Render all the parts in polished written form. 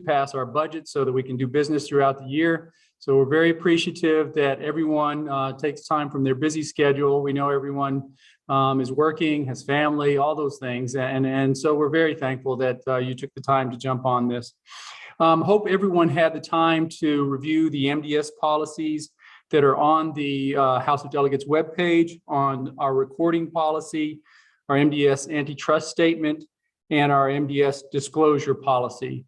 pass our budget so that we can do business throughout the year. So we're very appreciative that everyone takes time from their busy schedule. We know everyone is working, has family, all those things. And so we're very thankful that you took the time to jump on this. Hope everyone had the time to review the MDS policies that are on the House of Delegates webpage, on our recording policy, our MDS antitrust statement, and our MDS disclosure policy.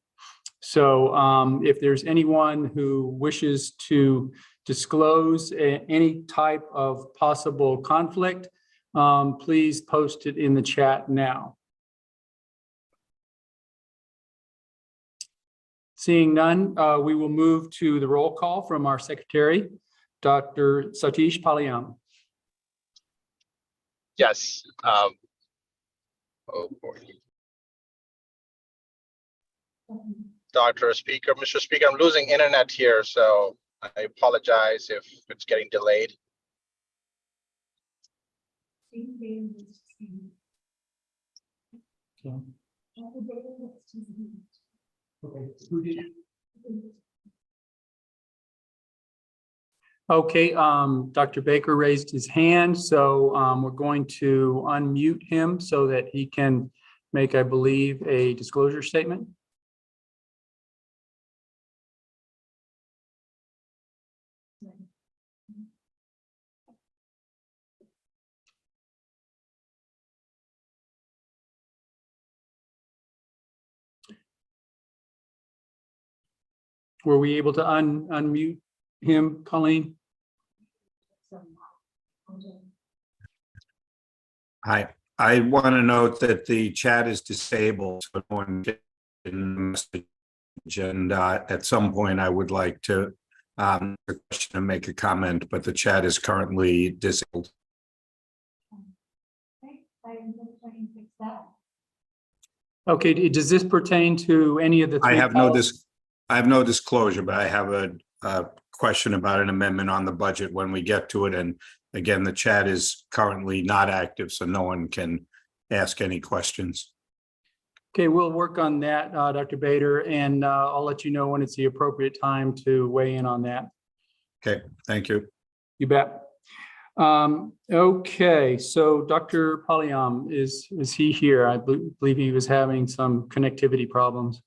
So if there's anyone who wishes to disclose any type of possible conflict, please post it in the chat now. Seeing none, we will move to the roll call from our secretary, Dr. Satish Palayam. Yes. Oh boy. Mr. Speaker, I'm losing internet here, so I apologize if it's getting delayed. Okay, Dr. Baker raised his hand, so we're going to unmute him so that he can make, I believe, a disclosure statement. Were we able to unmute him, Colleen? Hi, I want to note that the chat is disabled, so no one can message. And at some point, I would like to question and make a comment, but the chat is currently disabled. Okay, does this pertain to any of the three? I have no disclosure, but I have a question about an amendment on the budget when we get to it. And again, the chat is currently not active, so no one can ask any questions. Okay, we'll work on that, Dr. Bader, and I'll let you know when it's the appropriate time to weigh in on that. Okay, thank you. You bet. Okay, so Dr. Palayam, is he here? I believe he was having some connectivity problems.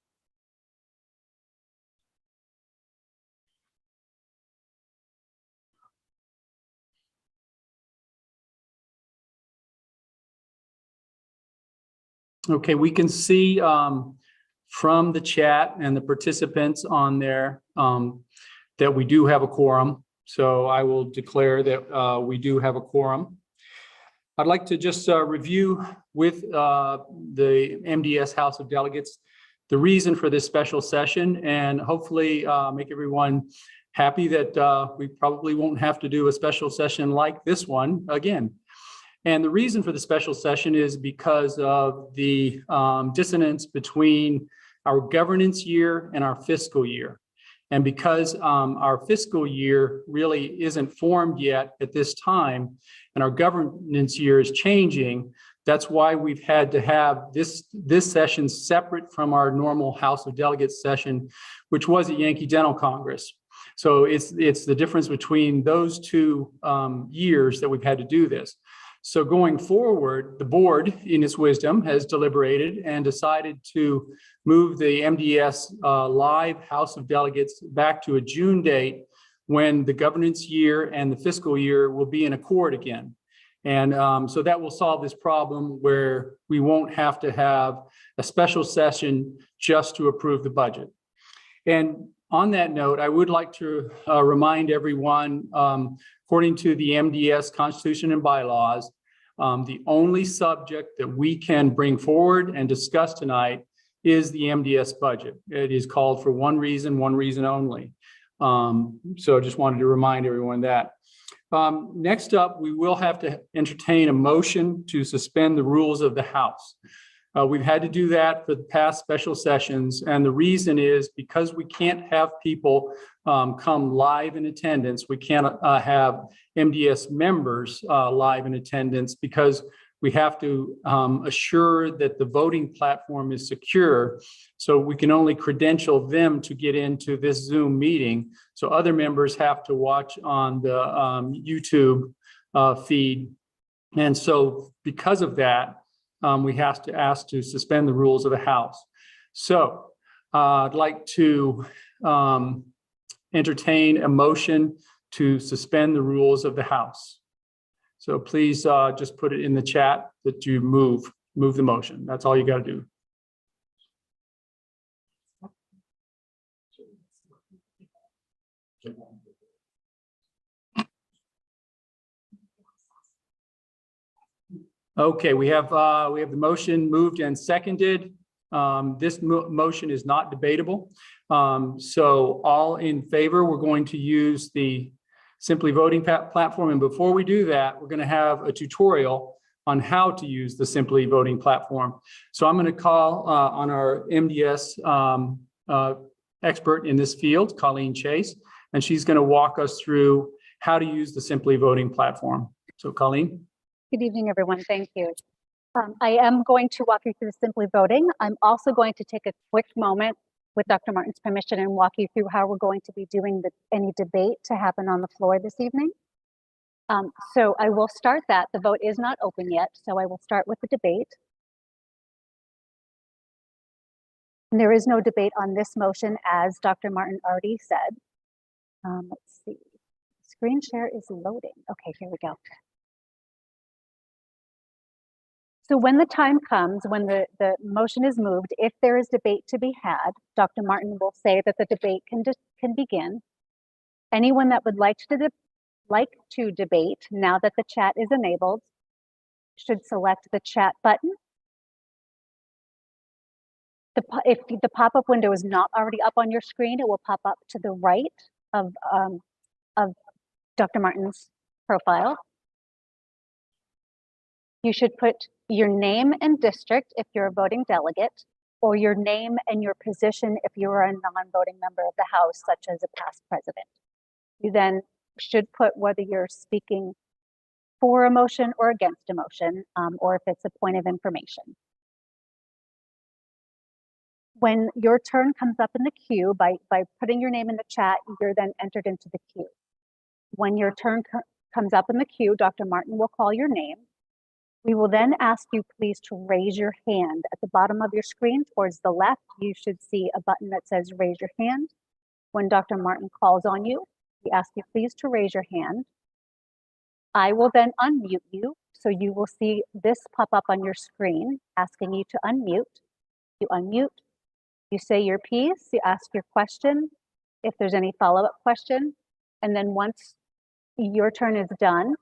Okay, we can see from the chat and the participants on there that we do have a quorum. So I will declare that we do have a quorum. I'd like to just review with the MDS House of Delegates the reason for this special session, and hopefully make everyone happy that we probably won't have to do a special session like this one again. And the reason for the special session is because of the dissonance between our governance year and our fiscal year. And because our fiscal year really isn't formed yet at this time, and our governance year is changing, that's why we've had to have this session separate from our normal House of Delegates session, which was at Yankee Dental Congress. So it's the difference between those two years that we've had to do this. So going forward, the board, in its wisdom, has deliberated and decided to move the MDS live House of Delegates back to a June date when the governance year and the fiscal year will be in accord again. And so that will solve this problem where we won't have to have a special session just to approve the budget. And on that note, I would like to remind everyone, according to the MDS Constitution and bylaws, the only subject that we can bring forward and discuss tonight is the MDS budget. It is called for one reason only. So I just wanted to remind everyone that. Next up, we will have to entertain a motion to suspend the rules of the House. We've had to do that for the past special sessions, and the reason is because we can't have people come live in attendance. We can't have MDS members live in attendance because we have to assure that the voting platform is secure. So we can only credential them to get into this Zoom meeting. So other members have to watch on the YouTube feed. And so because of that, we have to ask to suspend the rules of the House. So I'd like to entertain a motion to suspend the rules of the House. So please just put it in the chat that you move the motion. That's all you got to do. Okay, we have the motion moved and seconded. This motion is not debatable. So all in favor, we're going to use the Simply Voting platform. And before we do that, we're going to have a tutorial on how to use the Simply Voting platform. So I'm going to call on our MDS expert in this field, Colleen Chase, and she's going to walk us through how to use the Simply Voting platform. So Colleen. Good evening, everyone. Thank you. I am going to walk you through Simply Voting. I'm also going to take a quick moment with Dr. Martin's permission and walk you through how we're going to be doing any debate to happen on the floor this evening. So I will start that. The vote is not open yet, so I will start with the debate. And there is no debate on this motion, as Dr. Martin already said. Let's see. Screen share is loading. Okay, here we go. So when the time comes, when the motion is moved, if there is debate to be had, Dr. Martin will say that the debate can begin. Anyone that would like to debate, now that the chat is enabled, should select the chat button. If the pop-up window is not already up on your screen, it will pop up to the right of Dr. Martin's profile. You should put your name and district if you're a voting delegate, or your name and your position if you are a non-voting member of the House, such as a past president. You then should put whether you're speaking for a motion or against a motion, or if it's a point of information. When your turn comes up in the queue, by putting your name in the chat, you're then entered into the queue. When your turn comes up in the queue, Dr. Martin will call your name. We will then ask you please to raise your hand. At the bottom of your screen towards the left, you should see a button that says raise your hand. When Dr. Martin calls on you, we ask you please to raise your hand. I will then unmute you. So you will see this pop up on your screen asking you to unmute. You unmute, you say your piece, you ask your question, if there's any follow-up question, and then once your turn is done,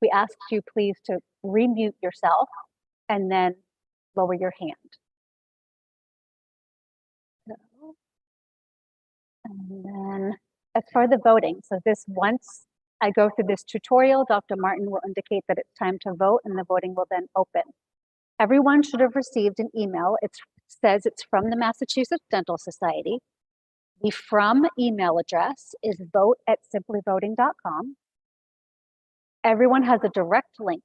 we ask you please to remute yourself and then lower your hand. And then as for the voting, so once I go through this tutorial, Dr. Martin will indicate that it's time to vote and the voting will then open. Everyone should have received an email. It says it's from the Massachusetts Dental Society. The from email address is vote@simplyvoting.com. Everyone has a direct link.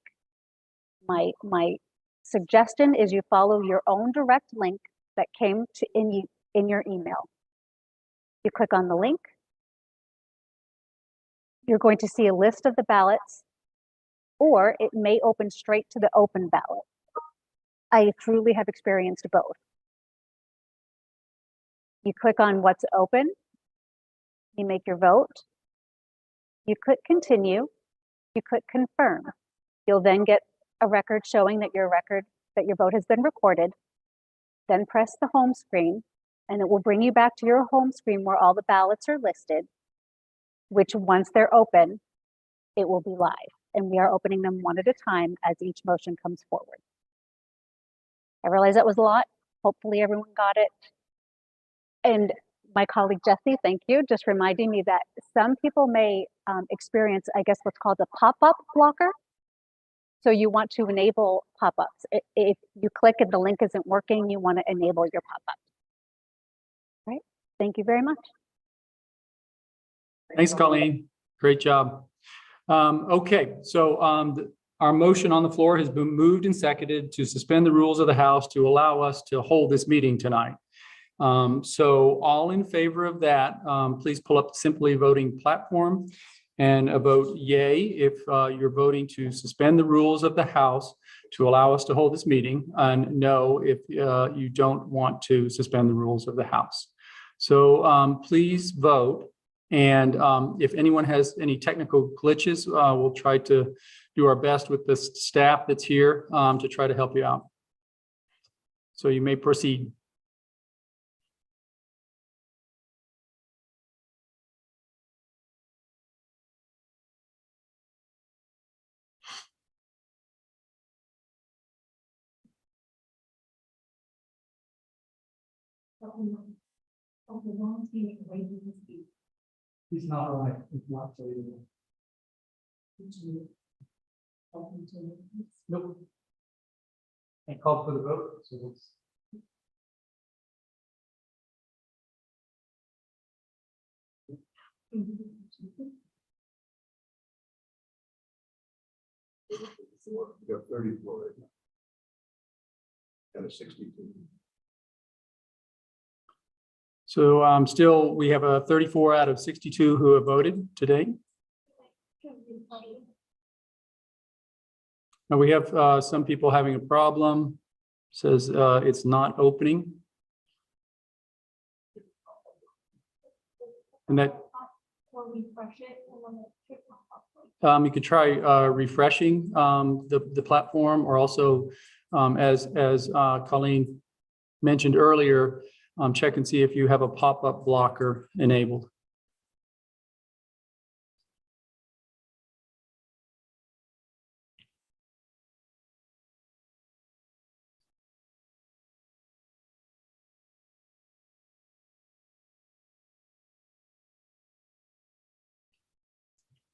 My suggestion is you follow your own direct link that came to in your email. You click on the link. You're going to see a list of the ballots, or it may open straight to the open ballot. I truly have experienced both. You click on what's open, you make your vote, you click continue, you click confirm. You'll then get a record showing that your vote has been recorded. Then press the home screen and it will bring you back to your home screen where all the ballots are listed, which once they're open, it will be live. And we are opening them one at a time as each motion comes forward. I realize that was a lot. Hopefully everyone got it. And my colleague Jessie, thank you, just reminding me that some people may experience, I guess, what's called a pop-up blocker. So you want to enable pop-ups. If you click and the link isn't working, you want to enable your pop-up. Right? Thank you very much. Thanks, Colleen. Great job. Okay, so our motion on the floor has been moved and seconded to suspend the rules of the House to allow us to hold this meeting tonight. So all in favor of that, please pull up the Simply Voting platform and a vote yay if you're voting to suspend the rules of the House to allow us to hold this meeting, and no if you don't want to suspend the rules of the House. So please vote. And if anyone has any technical glitches, we'll try to do our best with the staff that's here to try to help you out. So you may proceed. He's not right. He's not saying. Nope. I called for the vote. So it's... We have 34 right now. And a 62. So still, we have a 34 out of 62 who have voted today. Now we have some people having a problem. Says it's not opening. And that you could try refreshing the platform, or also as Colleen mentioned earlier, check and see if you have a pop-up blocker enabled.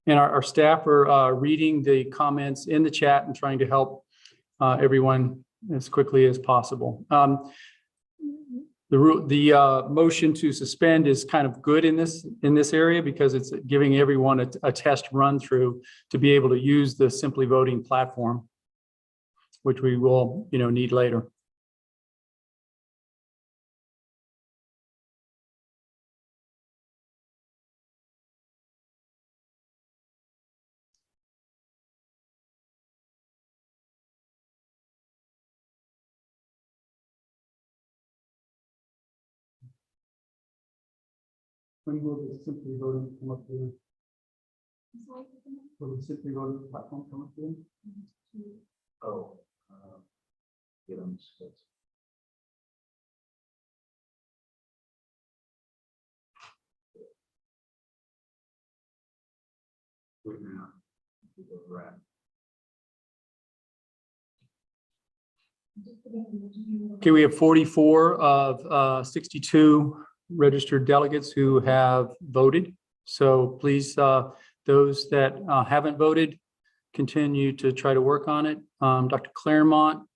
And our staff are reading the comments in the chat and trying to help everyone as quickly as possible. The motion to suspend is kind of good in this area because it's giving everyone a test run through to be able to use the Simply Voting platform, which we will, need later. When will the Simply Voting come up with? Will the Simply Voting platform come up with? Oh, get on the Wait now. Right. Okay, we have 44 of 62 registered delegates who have voted. So please, those that haven't voted, continue to try to work on it. Dr. Claremont,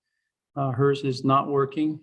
hers is not working.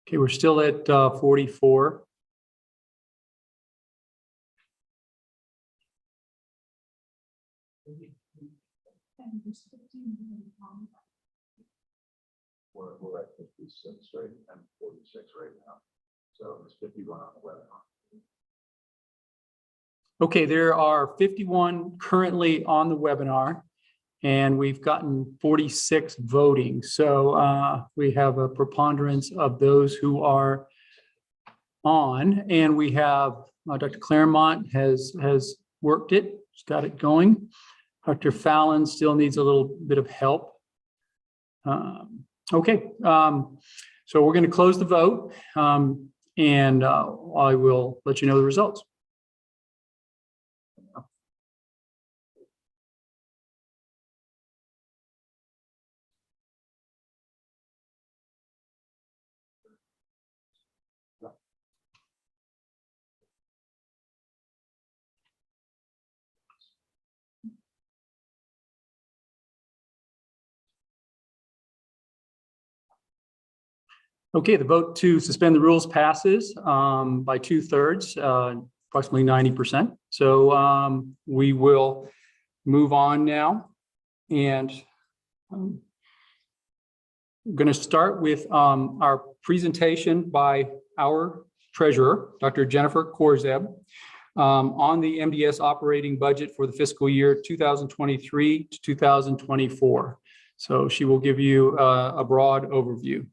Okay, we're still at 44. We're at 56 right and 46 right now. So it's 51 on the webinar. Okay, there are 51 currently on the webinar, and we've gotten 46 voting. So we have a preponderance of those who are on, and we have Dr. Claremont has worked it, she's got it going. Dr. Fallon still needs a little bit of help. Okay, so we're going to close the vote, and I will let you know the results. Okay, the vote to suspend the rules passes by 2/3, approximately 90%. So we will move on now, and I'm going to start with our presentation by our treasurer, Dr. Jennifer Korzeb, on the MDS operating budget for the fiscal year 2023 to 2024. So she will give you a broad overview.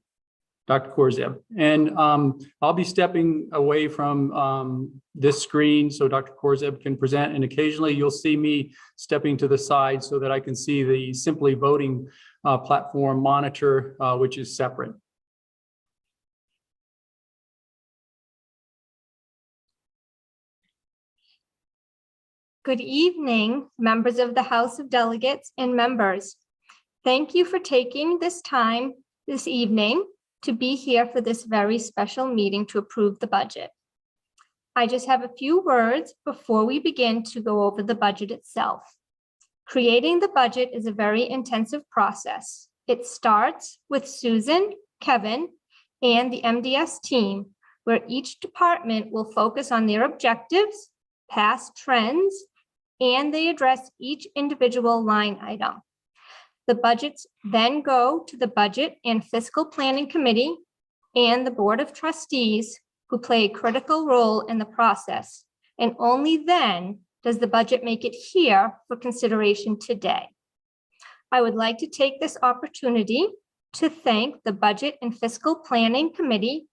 Dr. Korzeb. And I'll be stepping away from this screen so Dr. Korzeb can present, and occasionally you'll see me stepping to the side so that I can see the Simply Voting platform monitor, which is separate. Good evening, members of the House of Delegates and members. Thank you for taking this time this evening to be here for this very special meeting to approve the budget. I just have a few words before we begin to go over the budget itself. Creating the budget is a very intensive process. It starts with Susan, Kevin, and the MDS team, where each department will focus on their objectives, past trends, and they address each individual line item. The budgets then go to the Budget and Fiscal Planning Committee and the Board of Trustees, who play a critical role in the process. And only then does the budget make it here for consideration today. I would like to take this opportunity to thank the Budget and Fiscal Planning Committee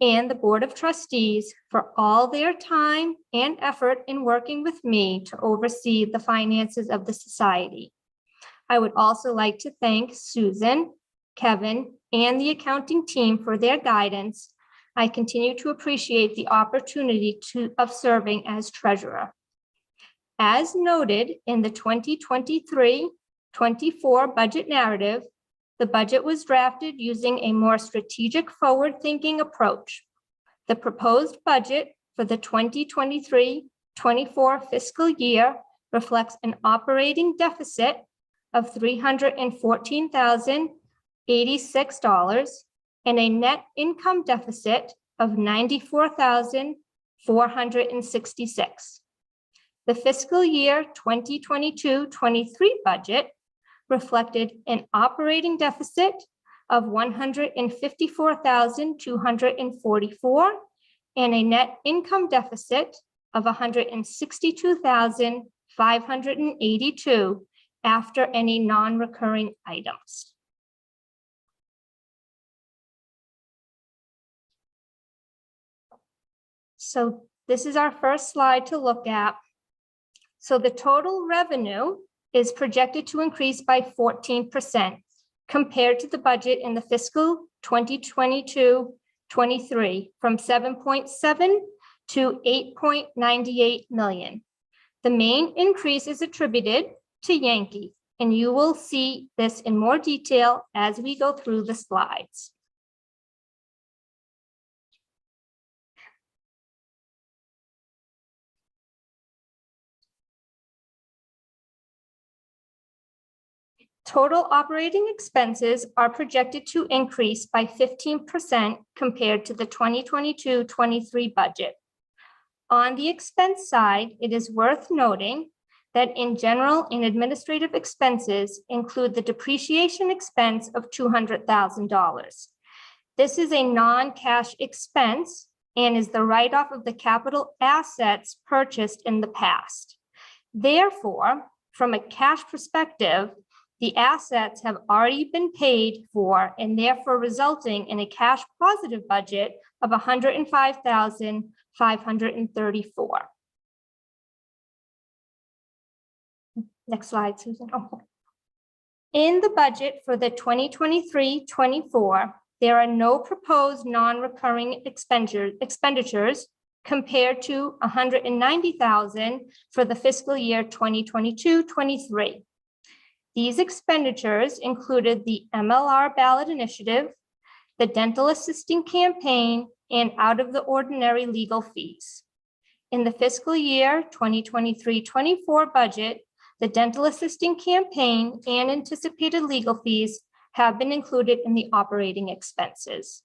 and the Board of Trustees for all their time and effort in working with me to oversee the finances of the Society. I would also like to thank Susan, Kevin, and the accounting team for their guidance. I continue to appreciate the opportunity of serving as treasurer. As noted in the 2023-24 budget narrative, the budget was drafted using a more strategic forward-thinking approach. The proposed budget for the 2023-24 fiscal year reflects an operating deficit of $314,086 and a net income deficit of $94,466. The fiscal year 2022-23 budget reflected an operating deficit of $154,244 and a net income deficit of $162,582 after any non-recurring items. So this is our first slide to look at. So the total revenue is projected to increase by 14% compared to the budget in the fiscal 2022-23 from 7.7 to 8.98 million. The main increase is attributed to Yankee, and you will see this in more detail as we go through the slides. Total operating expenses are projected to increase by 15% compared to the 2022-23 budget. On the expense side, it is worth noting that in general and administrative expenses include the depreciation expense of $200,000. This is a non-cash expense and is the write-off of the capital assets purchased in the past. Therefore, from a cash perspective, the assets have already been paid for and therefore resulting in a cash positive budget of $105,534. Next slide, Susan. Oh. In the budget for the 2023-24, there are no proposed non-recurring expenditures compared to $190,000 for the fiscal year 2022-23. These expenditures included the MLR ballot initiative, the dental assisting campaign, and out of the ordinary legal fees. In the fiscal year 2023-24 budget, the dental assisting campaign and anticipated legal fees have been included in the operating expenses.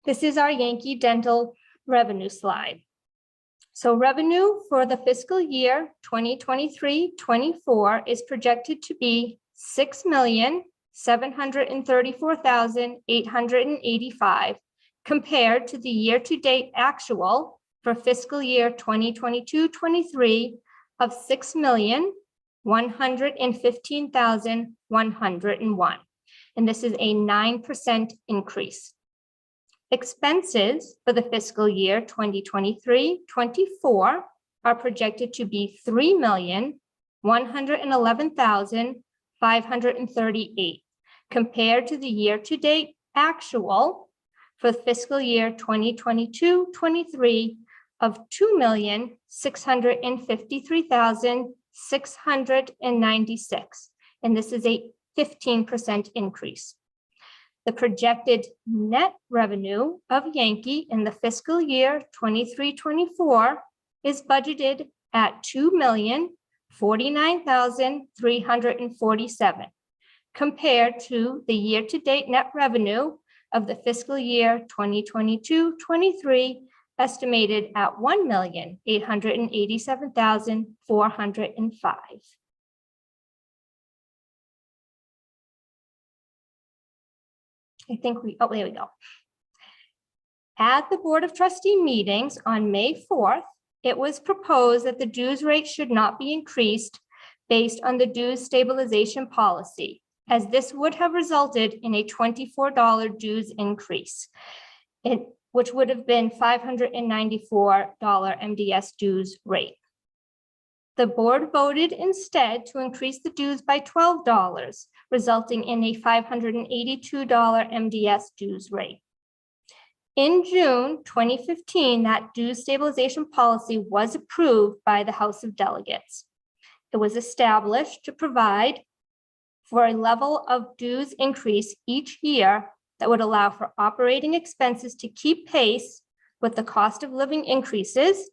This is our Yankee Dental revenue slide. So revenue for the fiscal year 2023-24 is projected to be $6,734,885 compared to the year-to-date actual for fiscal year 2022-23 of $6,115,101. And this is a 9% increase. Expenses for the fiscal year 2023-24 are projected to be $3,111,538 compared to the year-to-date actual for fiscal year 2022-23 of $2,653,696, and this is a 15% increase. The projected net revenue of Yankee in the fiscal year 23-24 is budgeted at $2,049,347 compared to the year-to-date net revenue of the fiscal year 2022-23 estimated at $1,887,405. I think there we go. At the Board of Trustee meetings on May 4th, it was proposed that the dues rate should not be increased based on the dues stabilization policy, as this would have resulted in a $24 dues increase, which would have been $594 MDS dues rate. The board voted instead to increase the dues by $12, resulting in a $582 MDS dues rate. In June 2015, that dues stabilization policy was approved by the House of Delegates. It was established to provide for a level of dues increase each year that would allow for operating expenses to keep pace with the cost of living increases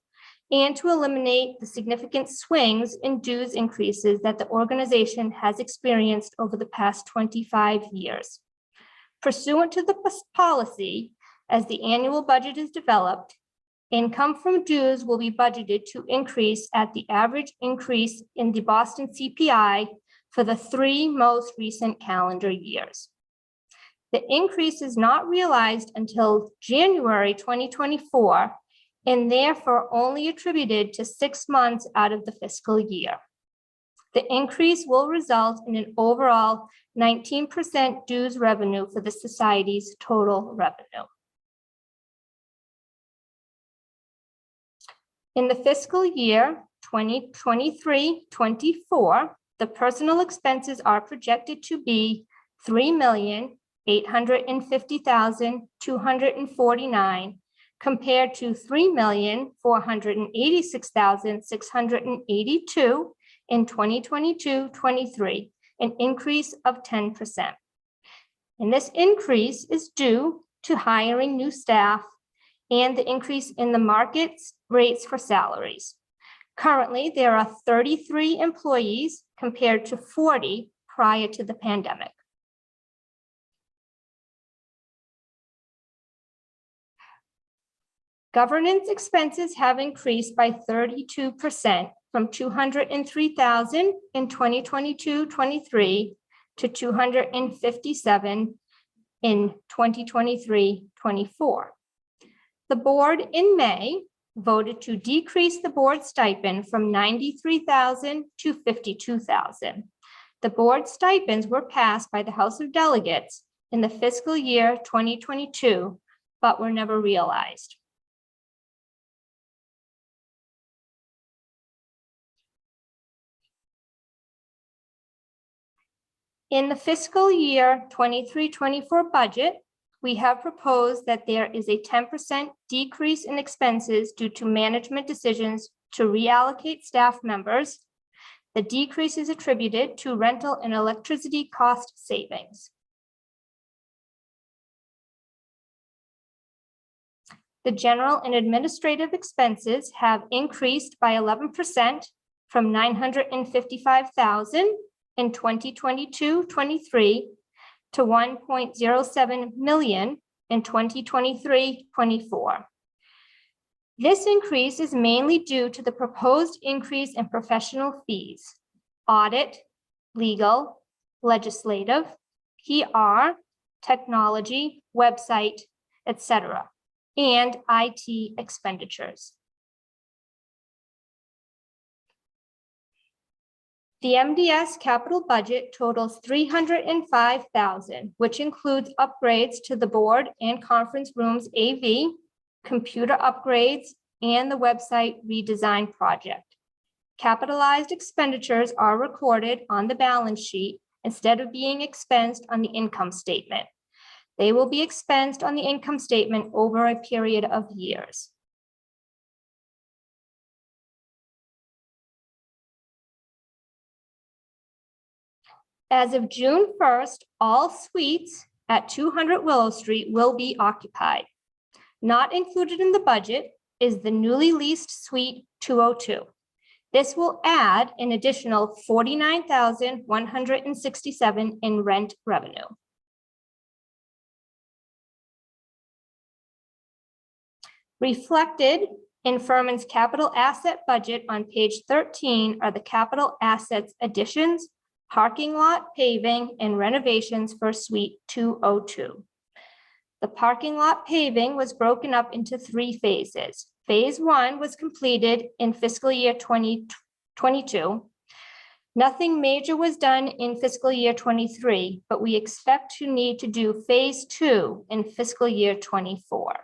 and to eliminate the significant swings in dues increases that the organization has experienced over the past 25 years. Pursuant to the policy, as the annual budget is developed, income from dues will be budgeted to increase at the average increase in the Boston CPI for the 3 most recent calendar years. The increase is not realized until January 2024, and therefore only attributed to 6 months out of the fiscal year. The increase will result in an overall 19% dues revenue for the society's total revenue. In the fiscal year 2023-24, the personal expenses are projected to be $3,850,249 compared to $3,486,682 in 2022-23, an increase of 10%. And this increase is due to hiring new staff and the increase in the market's rates for salaries. Currently, there are 33 employees compared to 40 prior to the pandemic. Governance expenses have increased by 32% from $203,000 in 2022-23 to 257 in 2023-24. The board in May voted to decrease the board stipend from $93,000 to $52,000. The board stipends were passed by the House of Delegates in the fiscal year 2022, but were never realized. In the fiscal year 23-24 budget, we have proposed that there is a 10% decrease in expenses due to management decisions to reallocate staff members. The decrease is attributed to rental and electricity cost savings. The general and administrative expenses have increased by 11% from $955,000 in 2022-23 to $1.07 million in 2023-24. This increase is mainly due to the proposed increase in professional fees, audit, legal, legislative, PR, technology, website, etc., and IT expenditures. The MDS capital budget totals $305,000, which includes upgrades to the board and conference rooms AV, computer upgrades, and the website redesign project. Capitalized expenditures are recorded on the balance sheet instead of being expensed on the income statement. They will be expensed on the income statement over a period of years. As of June 1st, all suites at 200 Willow Street will be occupied. Not included in the budget is the newly leased suite 202. This will add an additional $49,167 in rent revenue. Reflected in Furman's capital asset budget on page 13 are the capital assets additions, parking lot paving, and renovations for suite 202. The parking lot paving was broken up into 3 phases. Phase 1 was completed in fiscal year 2022. Nothing major was done in fiscal year 23, but we expect to need to do phase 2 in fiscal year 24.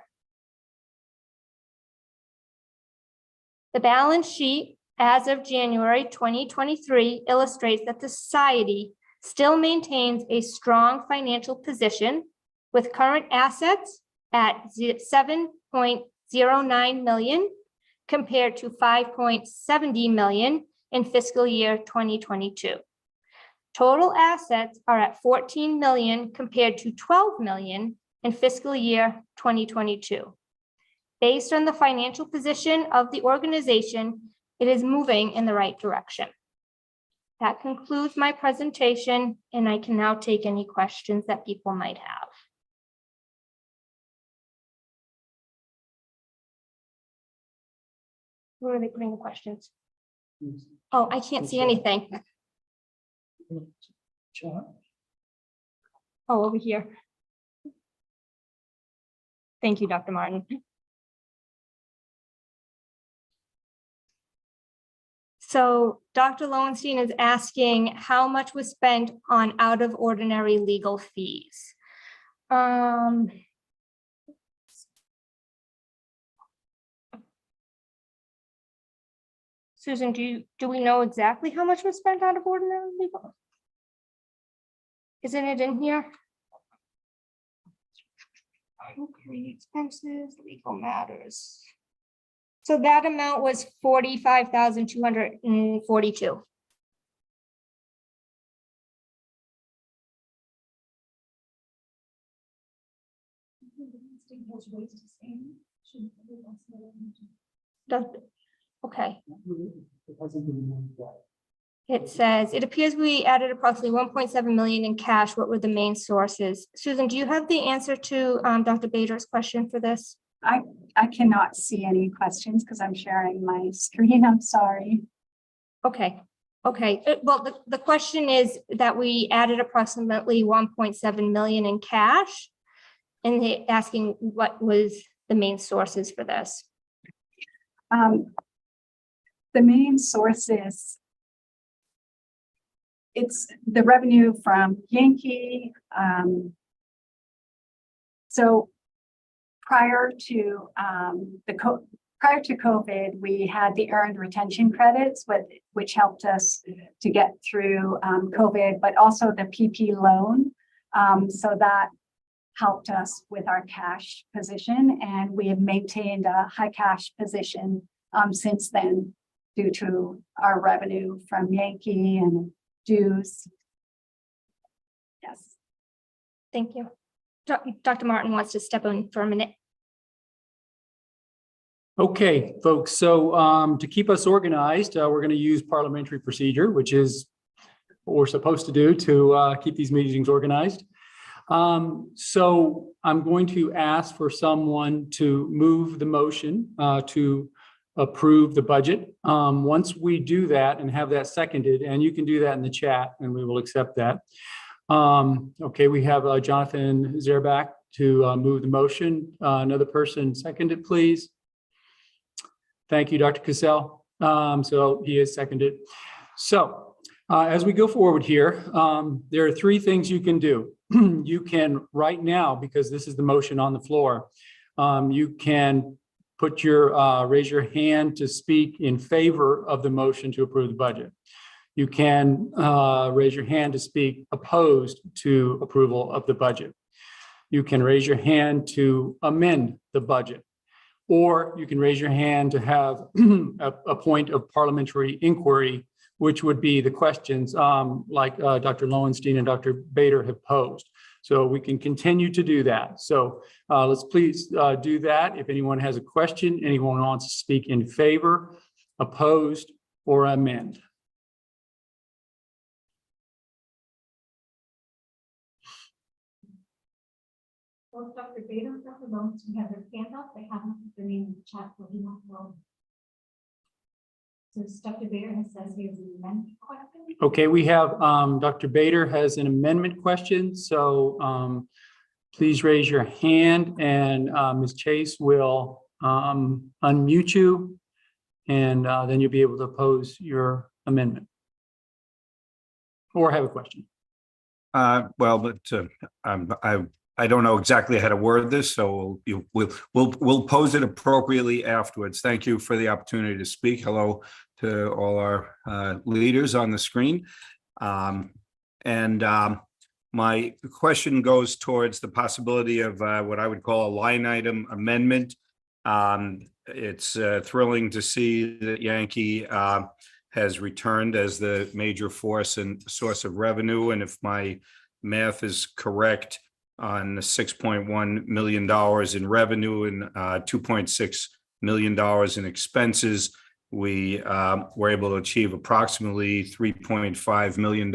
The balance sheet as of January 2023 illustrates that the society still maintains a strong financial position with current assets at $7.09 million compared to $5.70 million in fiscal year 2022. Total assets are at $14 million compared to $12 million in fiscal year 2022. Based on the financial position of the organization, it is moving in the right direction. That concludes my presentation, and I can now take any questions that people might have. Where are they putting the questions? Oh, I can't see anything. Oh, over here. Thank you, Dr. Martin. So Dr. Lowenstein is asking how much was spent on out of ordinary legal fees. Susan, do we know exactly how much was spent out of ordinary legal? Isn't it in here? Okay, expenses, legal matters. So that amount was $45,242. Okay. It says, it appears we added approximately 1.7 million in cash. What were the main sources? Susan, do you have the answer to Dr. Bader's question for this? I cannot see any questions because I'm sharing my screen. I'm sorry. Okay. Okay, well, the question is that we added approximately 1.7 million in cash. And they asking what was the main sources for this? The main sources, it's the revenue from Yankee. So prior to COVID, we had the earned retention credits, which helped us to get through COVID, but also the PP loan. So that helped us with our cash position, and we have maintained a high cash position since then due to our revenue from Yankee and dues. Yes. Thank you. Dr. Martin wants to step in for a minute. Okay, folks, so to keep us organized, we're going to use parliamentary procedure, which is what we're supposed to do to keep these meetings organized. So I'm going to ask for someone to move the motion to approve the budget. Once we do that and have that seconded, and you can do that in the chat and we will accept that. Okay, we have Jonathan Zerbach to move the motion. Another person second it, please. Thank you, Dr. Cassell. So he is seconded. So as we go forward here, there are three things you can do. You can right now, because this is the motion on the floor, you can put your raise your hand to speak in favor of the motion to approve the budget. You can raise your hand to speak opposed to approval of the budget. You can raise your hand to amend the budget, or you can raise your hand to have a point of parliamentary inquiry, which would be the questions like Dr. Lowenstein and Dr. Bader have posed. So we can continue to do that. So let's please do that. If anyone has a question, anyone wants to speak in favor, opposed, or amend. Well, Dr. Bader, Dr. Lowenstein have their hand up. They haven't put their name in the chat, so he won't know. So Dr. Bader says he has an amendment question. Okay, we have Dr. Bader has an amendment question. So please raise your hand, and Ms. Chase will unmute you, and then you'll be able to pose your amendment or have a question. I don't know exactly how to word this, so we'll pose it appropriately afterwards. Thank you for the opportunity to speak. Hello to all our leaders on the screen. My question goes towards the possibility of what I would call a line item amendment. It's thrilling to see that Yankee has returned as the major force and source of revenue. And if my math is correct, on $6.1 million in revenue and $2.6 million in expenses, we were able to achieve approximately $3.5 million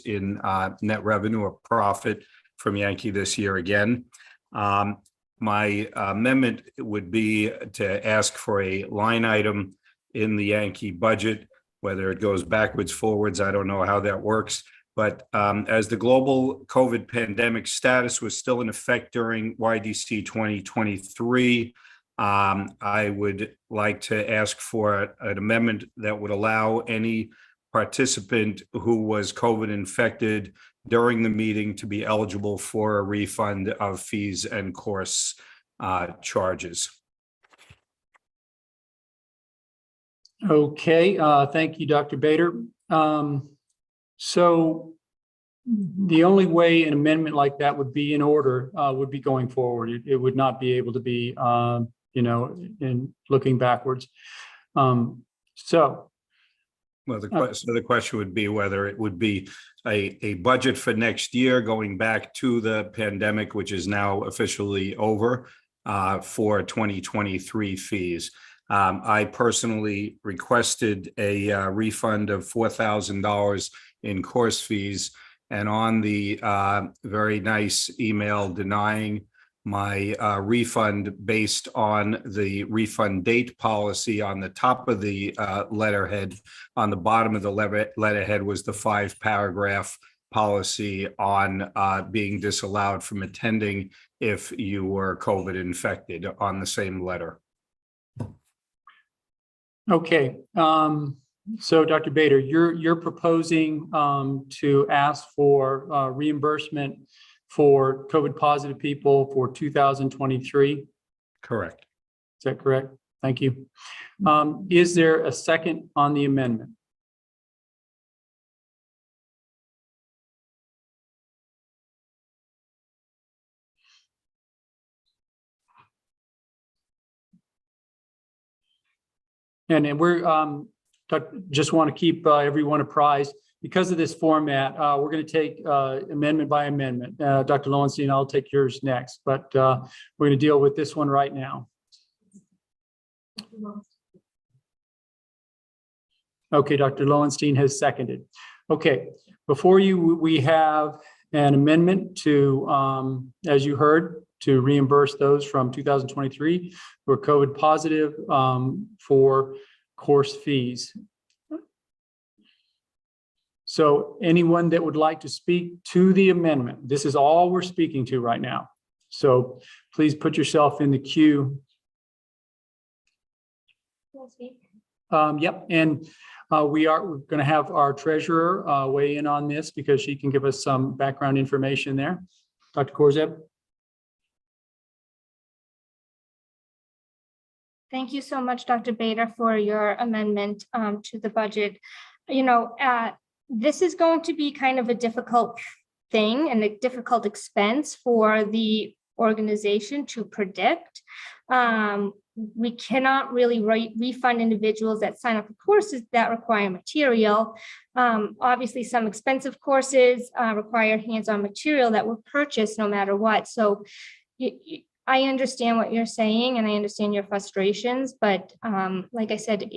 in net revenue or profit from Yankee this year again. My amendment would be to ask for a line item in the Yankee budget, whether it goes backwards, forwards, I don't know how that works. But as the global COVID pandemic status was still in effect during YDC 2023, I would like to ask for an amendment that would allow any participant who was COVID infected during the meeting to be eligible for a refund of fees and course charges. Okay, thank you, Dr. Bader. So the only way an amendment like that would be in order would be going forward. It would not be able to be, in looking backwards. Well, the question would be whether it would be a budget for next year going back to the pandemic, which is now officially over, for 2023 fees. I personally requested a refund of $4,000 in course fees, and on the very nice email denying my refund based on the refund date policy on the top of the letterhead. On the bottom of the letterhead was the 5-paragraph policy on being disallowed from attending if you were COVID infected on the same letter. Okay, so Dr. Bader, you're proposing to ask for reimbursement for COVID positive people for 2023. Correct. Is that correct? Thank you. Is there a second on the amendment? And we're just want to keep everyone apprised. Because of this format, we're going to take amendment by amendment. Dr. Lowenstein, I'll take yours next, but we're going to deal with this one right now. Okay, Dr. Lowenstein has seconded. Okay, before you, we have an amendment to, as you heard, to reimburse those from 2023 who are COVID positive for course fees. So anyone that would like to speak to the amendment, this is all we're speaking to right now. So please put yourself in the queue. Yep, and we're going to have our treasurer weigh in on this because she can give us some background information there. Dr. Korzeb. Thank you so much, Dr. Bader, for your amendment to the budget. You know, this is going to be kind of a difficult thing and a difficult expense for the organization to predict. We cannot really refund individuals that sign up for courses that require material. Obviously, some expensive courses require hands-on material that were purchased no matter what. So I understand what you're saying and I understand your frustrations, but like I said,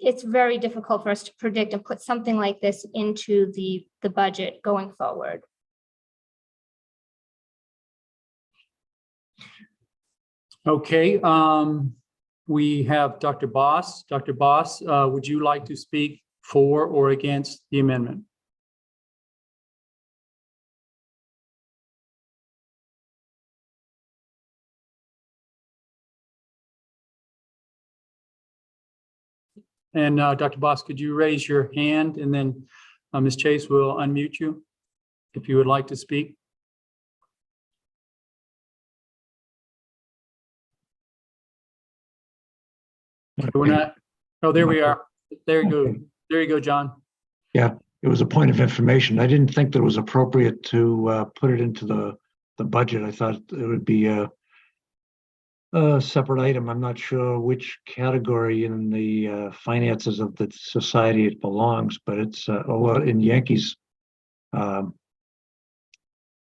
it's very difficult for us to predict and put something like this into the budget going forward. Okay, we have Dr. Boss. Dr. Boss, would you like to speak for or against the amendment? And Dr. Boss, could you raise your hand and then Ms. Chase will unmute you if you would like to speak. We're not. Oh, there we are. There you go. There you go, John. Yeah, it was a point of information. I didn't think that it was appropriate to put it into the budget. I thought it would be a separate item. I'm not sure which category in the finances of the society it belongs, but it's in Yankees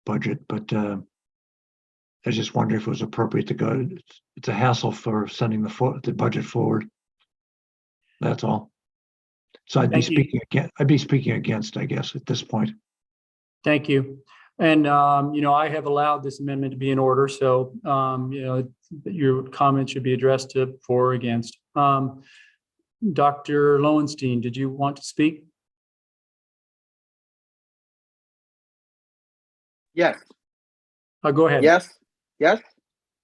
budget. But I just wonder if it was appropriate to go. It's a hassle for sending the budget forward. That's all. So I'd be speaking against. I'd be speaking against, I guess, at this point. Thank you. And I have allowed this amendment to be in order, so your comments should be addressed to for or against. Dr. Lowenstein, did you want to speak? Yes. Go ahead. Yes. Yes.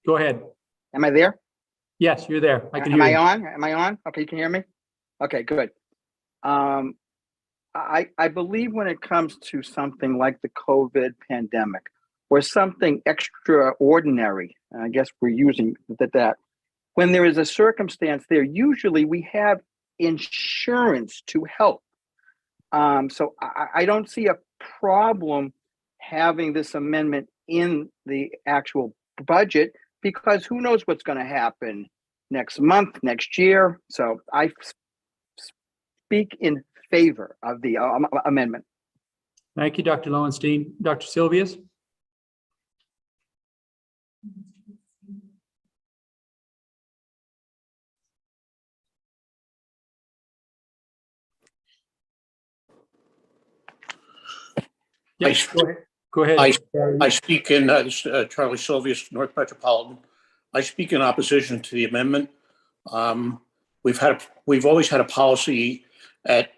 Go ahead. Am I there? Yes, you're there. I can Am hear I you. on? Am I on? Okay, you can hear me? Okay, good. I believe when it comes to something like the COVID pandemic or something extraordinary, I guess we're using that, when there is a circumstance there, usually we have insurance to help. So I don't see a problem having this amendment in the actual budget because who knows what's going to happen next month, next year. So I speak in favor of the amendment. Thank you, Dr. Lowenstein. Dr. Silvius? Yes, go ahead. Go ahead. I speak in, Charlie Sylvius, North Metropolitan. I speak in opposition to the amendment. We've always had a policy at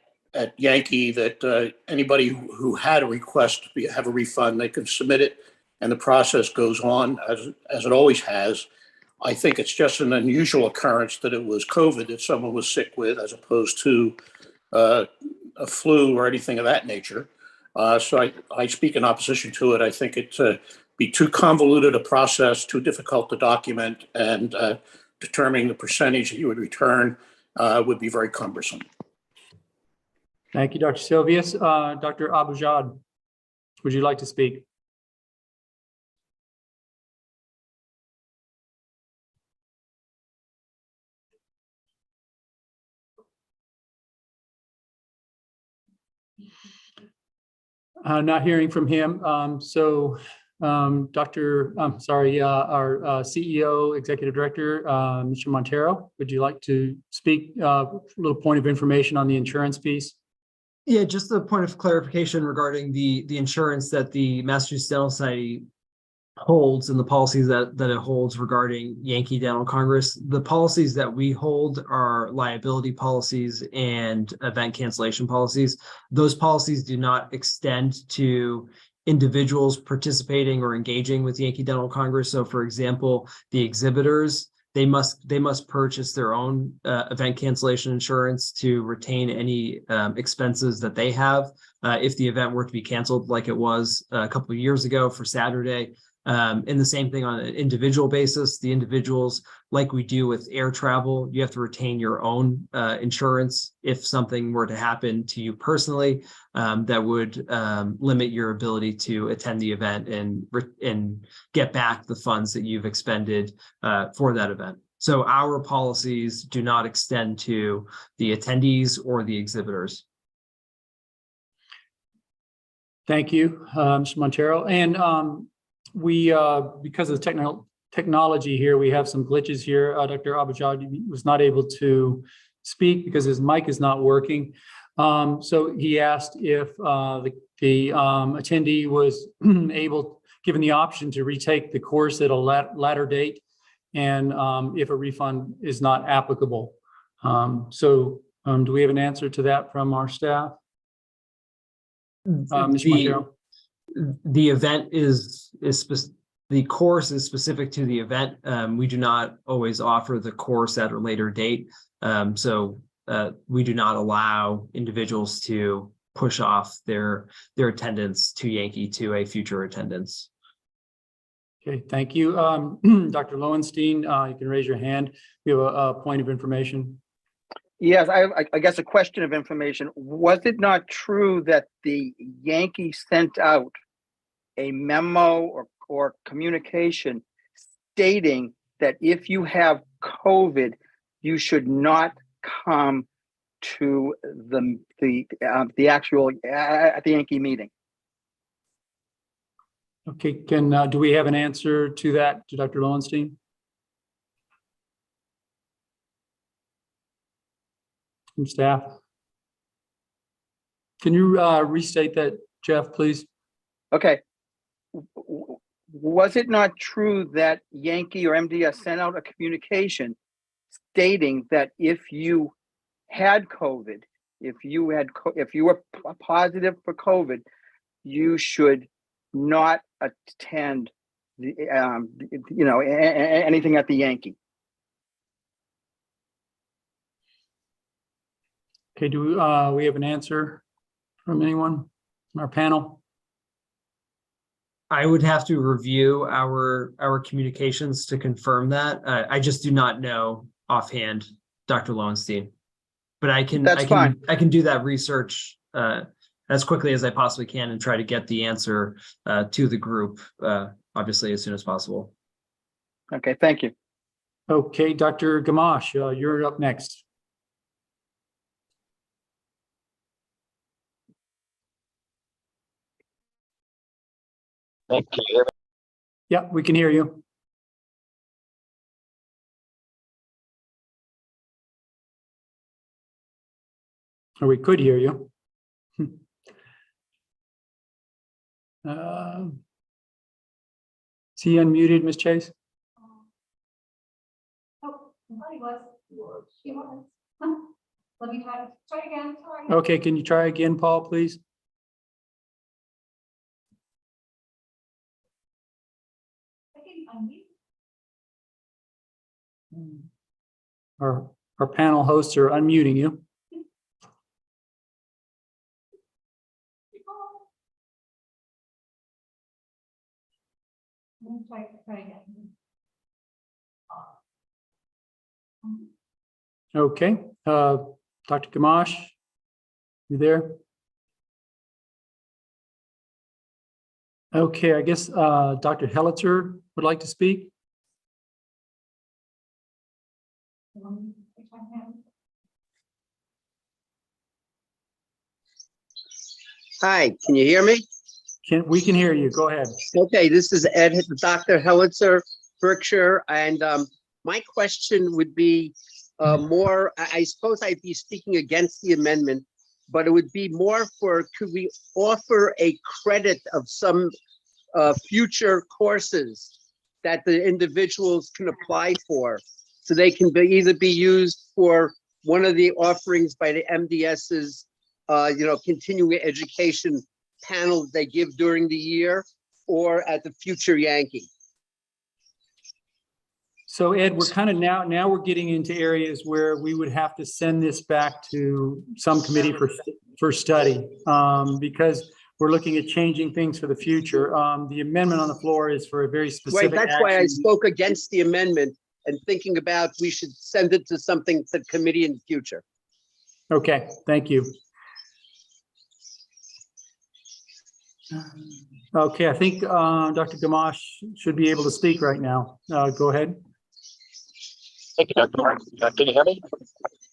Yankee that anybody who had a request to have a refund, they can submit it, and the process goes on as it always has. I think it's just an unusual occurrence that it was COVID that someone was sick with, as opposed to a flu or anything of that nature. So I speak in opposition to it. I think it be too convoluted a process, too difficult to document, and determining the percentage that you would return would be very cumbersome. Thank you, Dr. Sylvius. Dr. Abujad, would you like to speak? Not hearing from him. Our CEO, Executive Director, Mr. Montero, would you like to speak a little point of information on the insurance piece? Yeah, just a point of clarification regarding the insurance that the Massachusetts Dental Society holds and the policies that it holds regarding Yankee Dental Congress. The policies that we hold are liability policies and event cancellation policies. Those policies do not extend to individuals participating or engaging with Yankee Dental Congress. So for example, the exhibitors, they must purchase their own event cancellation insurance to retain any expenses that they have if the event were to be canceled, like it was a couple of years ago for Saturday. And the same thing on an individual basis. The individuals, like we do with air travel, you have to retain your own insurance if something were to happen to you personally that would limit your ability to attend the event and get back the funds that you've expended for that event. So our policies do not extend to the attendees or the exhibitors. Thank you, Mr. Montero. And we, because of the technology here, we have some glitches here. Dr. Abujad was not able to speak because his mic is not working. So he asked if the attendee was given the option to retake the course at a latter date, and if a refund is not applicable. Do we have an answer to that from our staff? Mr. Montero? The event the course is specific to the event. We do not always offer the course at a later date. We do not allow individuals to push off their attendance to Yankee to a future attendance. Okay, thank you. Dr. Lowenstein, you can raise your hand. You have a point of information. Yes, I guess a question of information. Was it not true that the Yankee sent out a memo or communication stating that if you have COVID, you should not come to the actual at the Yankee meeting? Okay, do we have an answer to that, to Dr. Lowenstein? From staff? Can you restate that, Jeff, please? Okay. Was it not true that Yankee or MDS sent out a communication stating that if you had COVID, if you were positive for COVID, you should not attend anything at the Yankee? Okay, do we have an answer from anyone from our panel? I would have to review our communications to confirm that. I just do not know offhand, Dr. Lowenstein, but I can do that research as quickly as I possibly can and try to get the answer to the group, obviously as soon as possible. Okay, thank you. Okay, Dr. Gamache, you're up next. Thank you. Yeah, we can hear you. Or we could hear you. Is he unmuted, Ms. Chase? Oh, I thought he was. He was. Let me try again. Sorry. Okay, can you try again, Paul, please? I can unmute. Our panel hosts are unmuting you. Let me try again. Okay, Dr. Gamache, you there? Okay, I guess Dr. Helitzer would like to speak. Hi, can you hear me? We can hear you. Go ahead. Okay, this is Dr. Helitzer, Berkshire, and my question would be more, I suppose I'd be speaking against the amendment, but it would be more for, could we offer a credit of some future courses that the individuals can apply for, so they can either be used for one of the offerings by the MDS's, continuing education panels they give during the year, or at the future Yankee. So Ed, we're kind of now we're getting into areas where we would have to send this back to some committee for study, because we're looking at changing things for the future. The amendment on the floor is for a very specific Right, that's why I action. spoke against the amendment and thinking about we should send it to something to committee in the future. Okay, thank you. Okay, I think Dr. Gamache should be able to speak right now. Go ahead. Thank you, Dr. Martin. Can you hear me?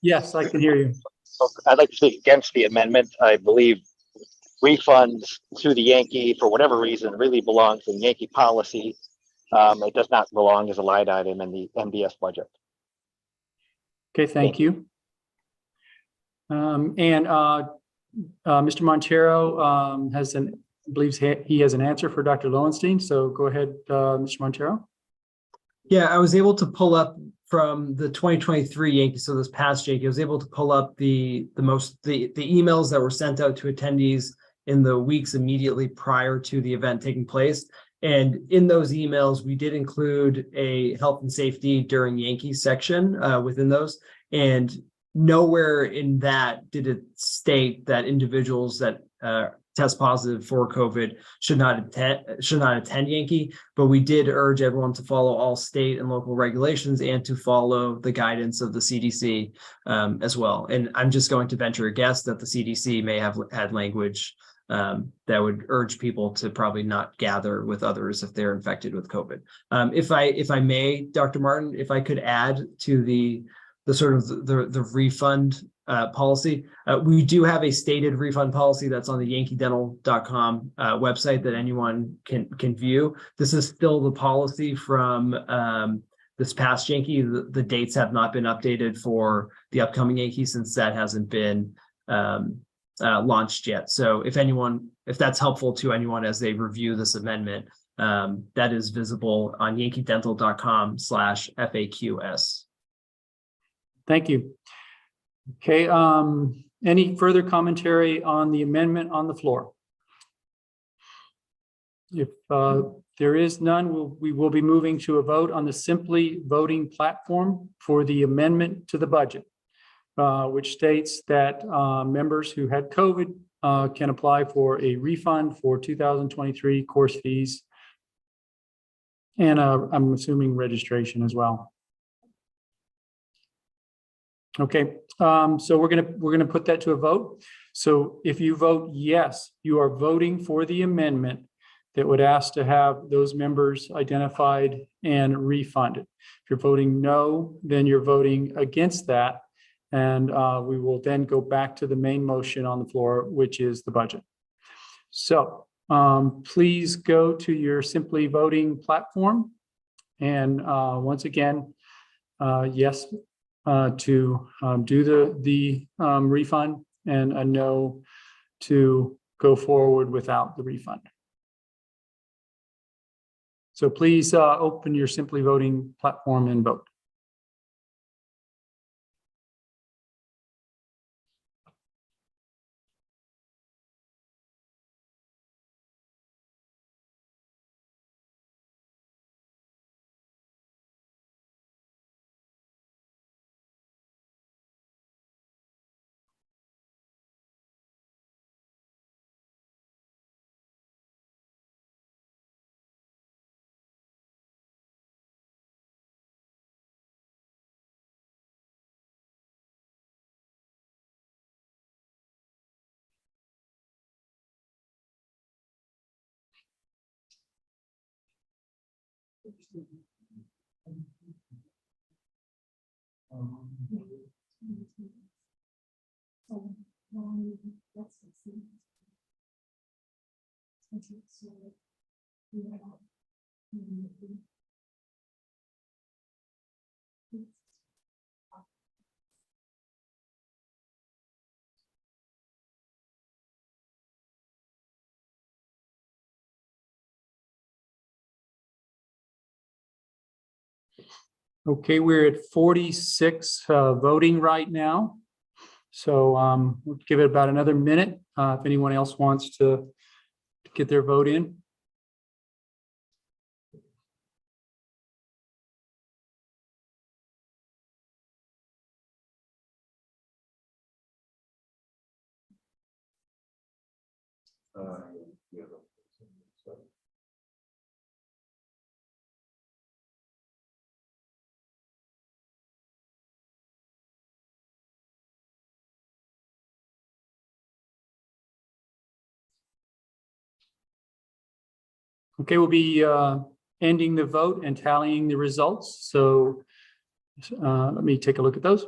Yes, I can hear you. I'd like to speak against the amendment. I believe refunds to the Yankee, for whatever reason, really belongs in Yankee policy. It does not belong as a line item in the MDS budget. Okay, thank you. Mr. Montero believes he has an answer for Dr. Lowenstein. So go ahead, Mr. Montero. Yeah, I was able to pull up from the 2023 Yankee, so this past Yankee, I was able to pull up the emails that were sent out to attendees in the weeks immediately prior to the event taking place. And in those emails, we did include a health and safety during Yankee section within those. And nowhere in that did it state that individuals that test positive for COVID should not attend Yankee, but we did urge everyone to follow all state and local regulations and to follow the guidance of the CDC as well. And I'm just going to venture a guess that the CDC may have had language that would urge people to probably not gather with others if they're infected with COVID. If I may, Dr. Martin, if I could add to the sort of the refund policy. We do have a stated refund policy that's on the yankeedental.com website that anyone can view. This is still the policy from this past Yankee. The dates have not been updated for the upcoming Yankee since that hasn't been launched yet. So if that's helpful to anyone as they review this amendment, that is visible on yankeedental.com/FAQS. Thank you. Okay, any further commentary on the amendment on the floor? If there is none, we will be moving to a vote on the simply voting platform for the amendment to the budget, which states that members who had COVID can apply for a refund for 2023 course fees, and I'm assuming registration as well. Okay, so we're gonna put that to a vote. So if you vote yes, you are voting for the amendment that would ask to have those members identified and refunded. If you're voting no, then you're voting against that, and we will then go back to the main motion on the floor, which is the budget. So please go to your simply voting platform, and once again, yes to do the refund, and a no to go forward without the refund. So please open your Simply Voting platform and vote. Okay, we're at 46 voting right now. So we'll give it about another minute if anyone else wants to get their vote in. Okay, we'll be ending the vote and tallying the results. So let me take a look at those.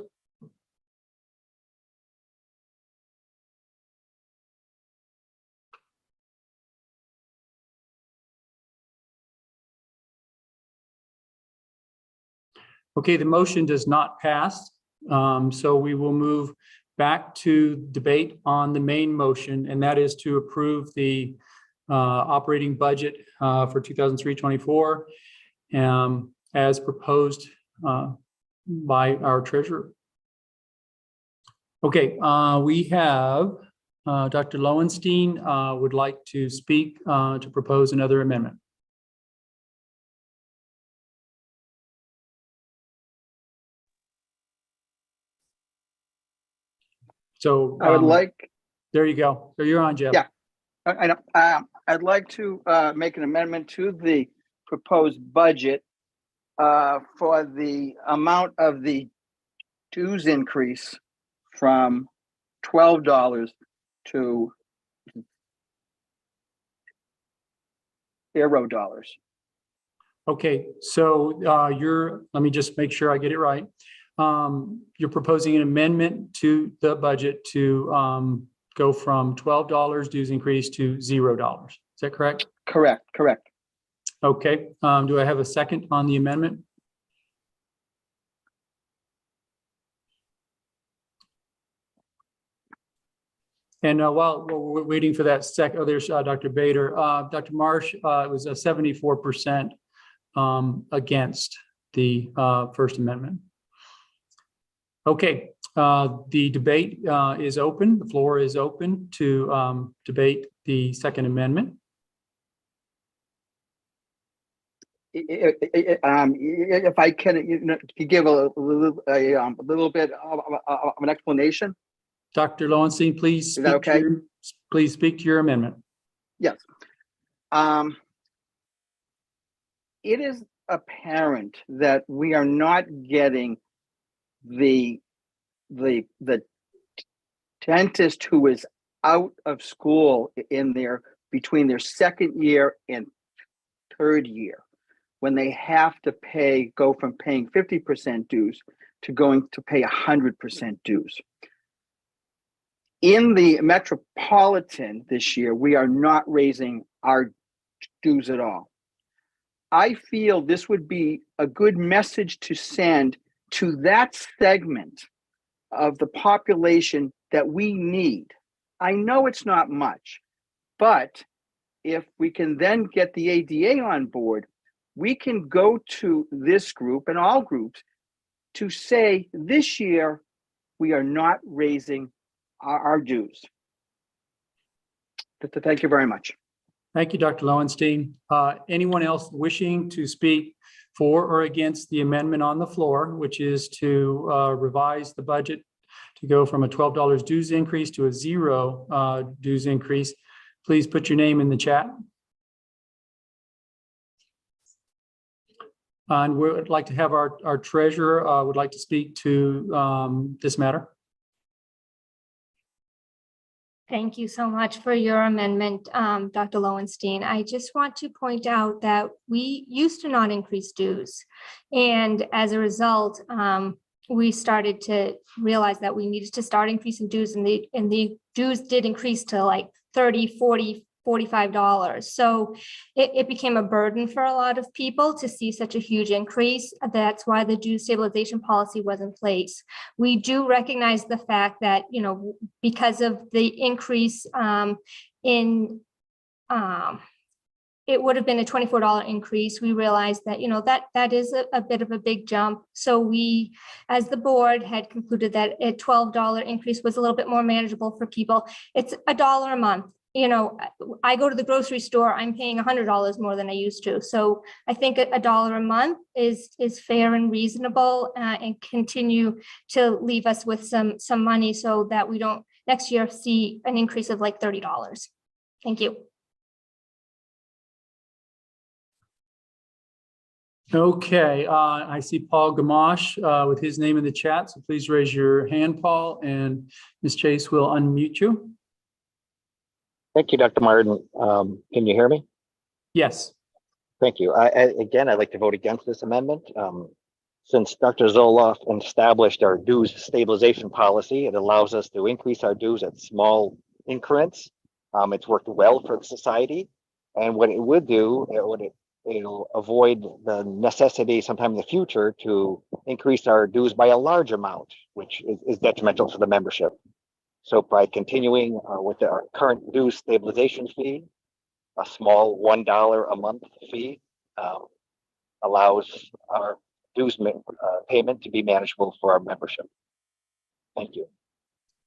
Okay, the motion does not pass. So we will move back to debate on the main motion, and that is to approve the operating budget for 2023-24 as proposed by our treasurer. Okay, we have Dr. Lowenstein would like to speak to propose another amendment. So I would like, there you go. So you're on, Jeff. Yeah. I know, I'd like to make an amendment to the proposed budget for the amount of the dues increase from $12 to $0. Okay, so let me just make sure I get it right. You're proposing an amendment to the budget to go from $12 dues increase to $0. Is that correct? Correct. Okay, do I have a second on the amendment? And while we're waiting for that second, oh, there's Dr. Bader. Dr. Marsh, it was a 74% against the First Amendment. Okay, the debate is open. The floor is open to debate the Second Amendment. If I can, give a little bit of an explanation. Dr. Lowenstein, please Is that okay? Please speak to your amendment. Yes. It is apparent that we are not getting the dentist who is out of school between their second year and third year, when they have to go from paying 50% dues to going to pay 100% dues. In the metropolitan this year, we are not raising our dues at all. I feel this would be a good message to send to that segment of the population that we need. I know it's not much, but if we can then get the ADA on board, we can go to this group and all groups to say this year we are not raising our dues. Thank you very much. Thank you, Dr. Lowenstein. Anyone else wishing to speak for or against the amendment on the floor, which is to revise the budget to go from a $12 dues increase to a $0 dues increase? Please put your name in the chat. And we would like to have our treasurer would like to speak to this matter. Thank you so much for your amendment, Dr. Lowenstein. I just want to point out that we used to not increase dues. And as a result, we started to realize that we needed to start increasing dues, and the dues did increase to like $30, $40, $45. So it became a burden for a lot of people to see such a huge increase. That's why the due stabilization policy was in place. We do recognize the fact that, you know, because of the increase it would have been a $24 increase. We realized that, you know, that is a bit of a big jump. So we, as the board, had concluded that a $12 increase was a little bit more manageable for people. It's $1 a month. You know, I go to the grocery store, I'm paying $100 more than I used to. So I think $1 a month is fair and reasonable, and continue to leave us with some money so that we don't next year see an increase of like $30. Thank you. Okay, I see Paul Gamache with his name in the chat. So please raise your hand, Paul, and Ms. Chase will unmute you. Thank you, Dr. Martin. Can you hear me? Yes. Thank you. Again, I'd like to vote against this amendment. Since Dr. Zoloff established our dues stabilization policy, it allows us to increase our dues at small increments. It's worked well for the society. And what it would do, it'll avoid the necessity sometime in the future to increase our dues by a large amount, which is detrimental to the membership. So by continuing with our current dues stabilization fee, a small $1 a month fee allows our dues payment to be manageable for our membership. Thank you.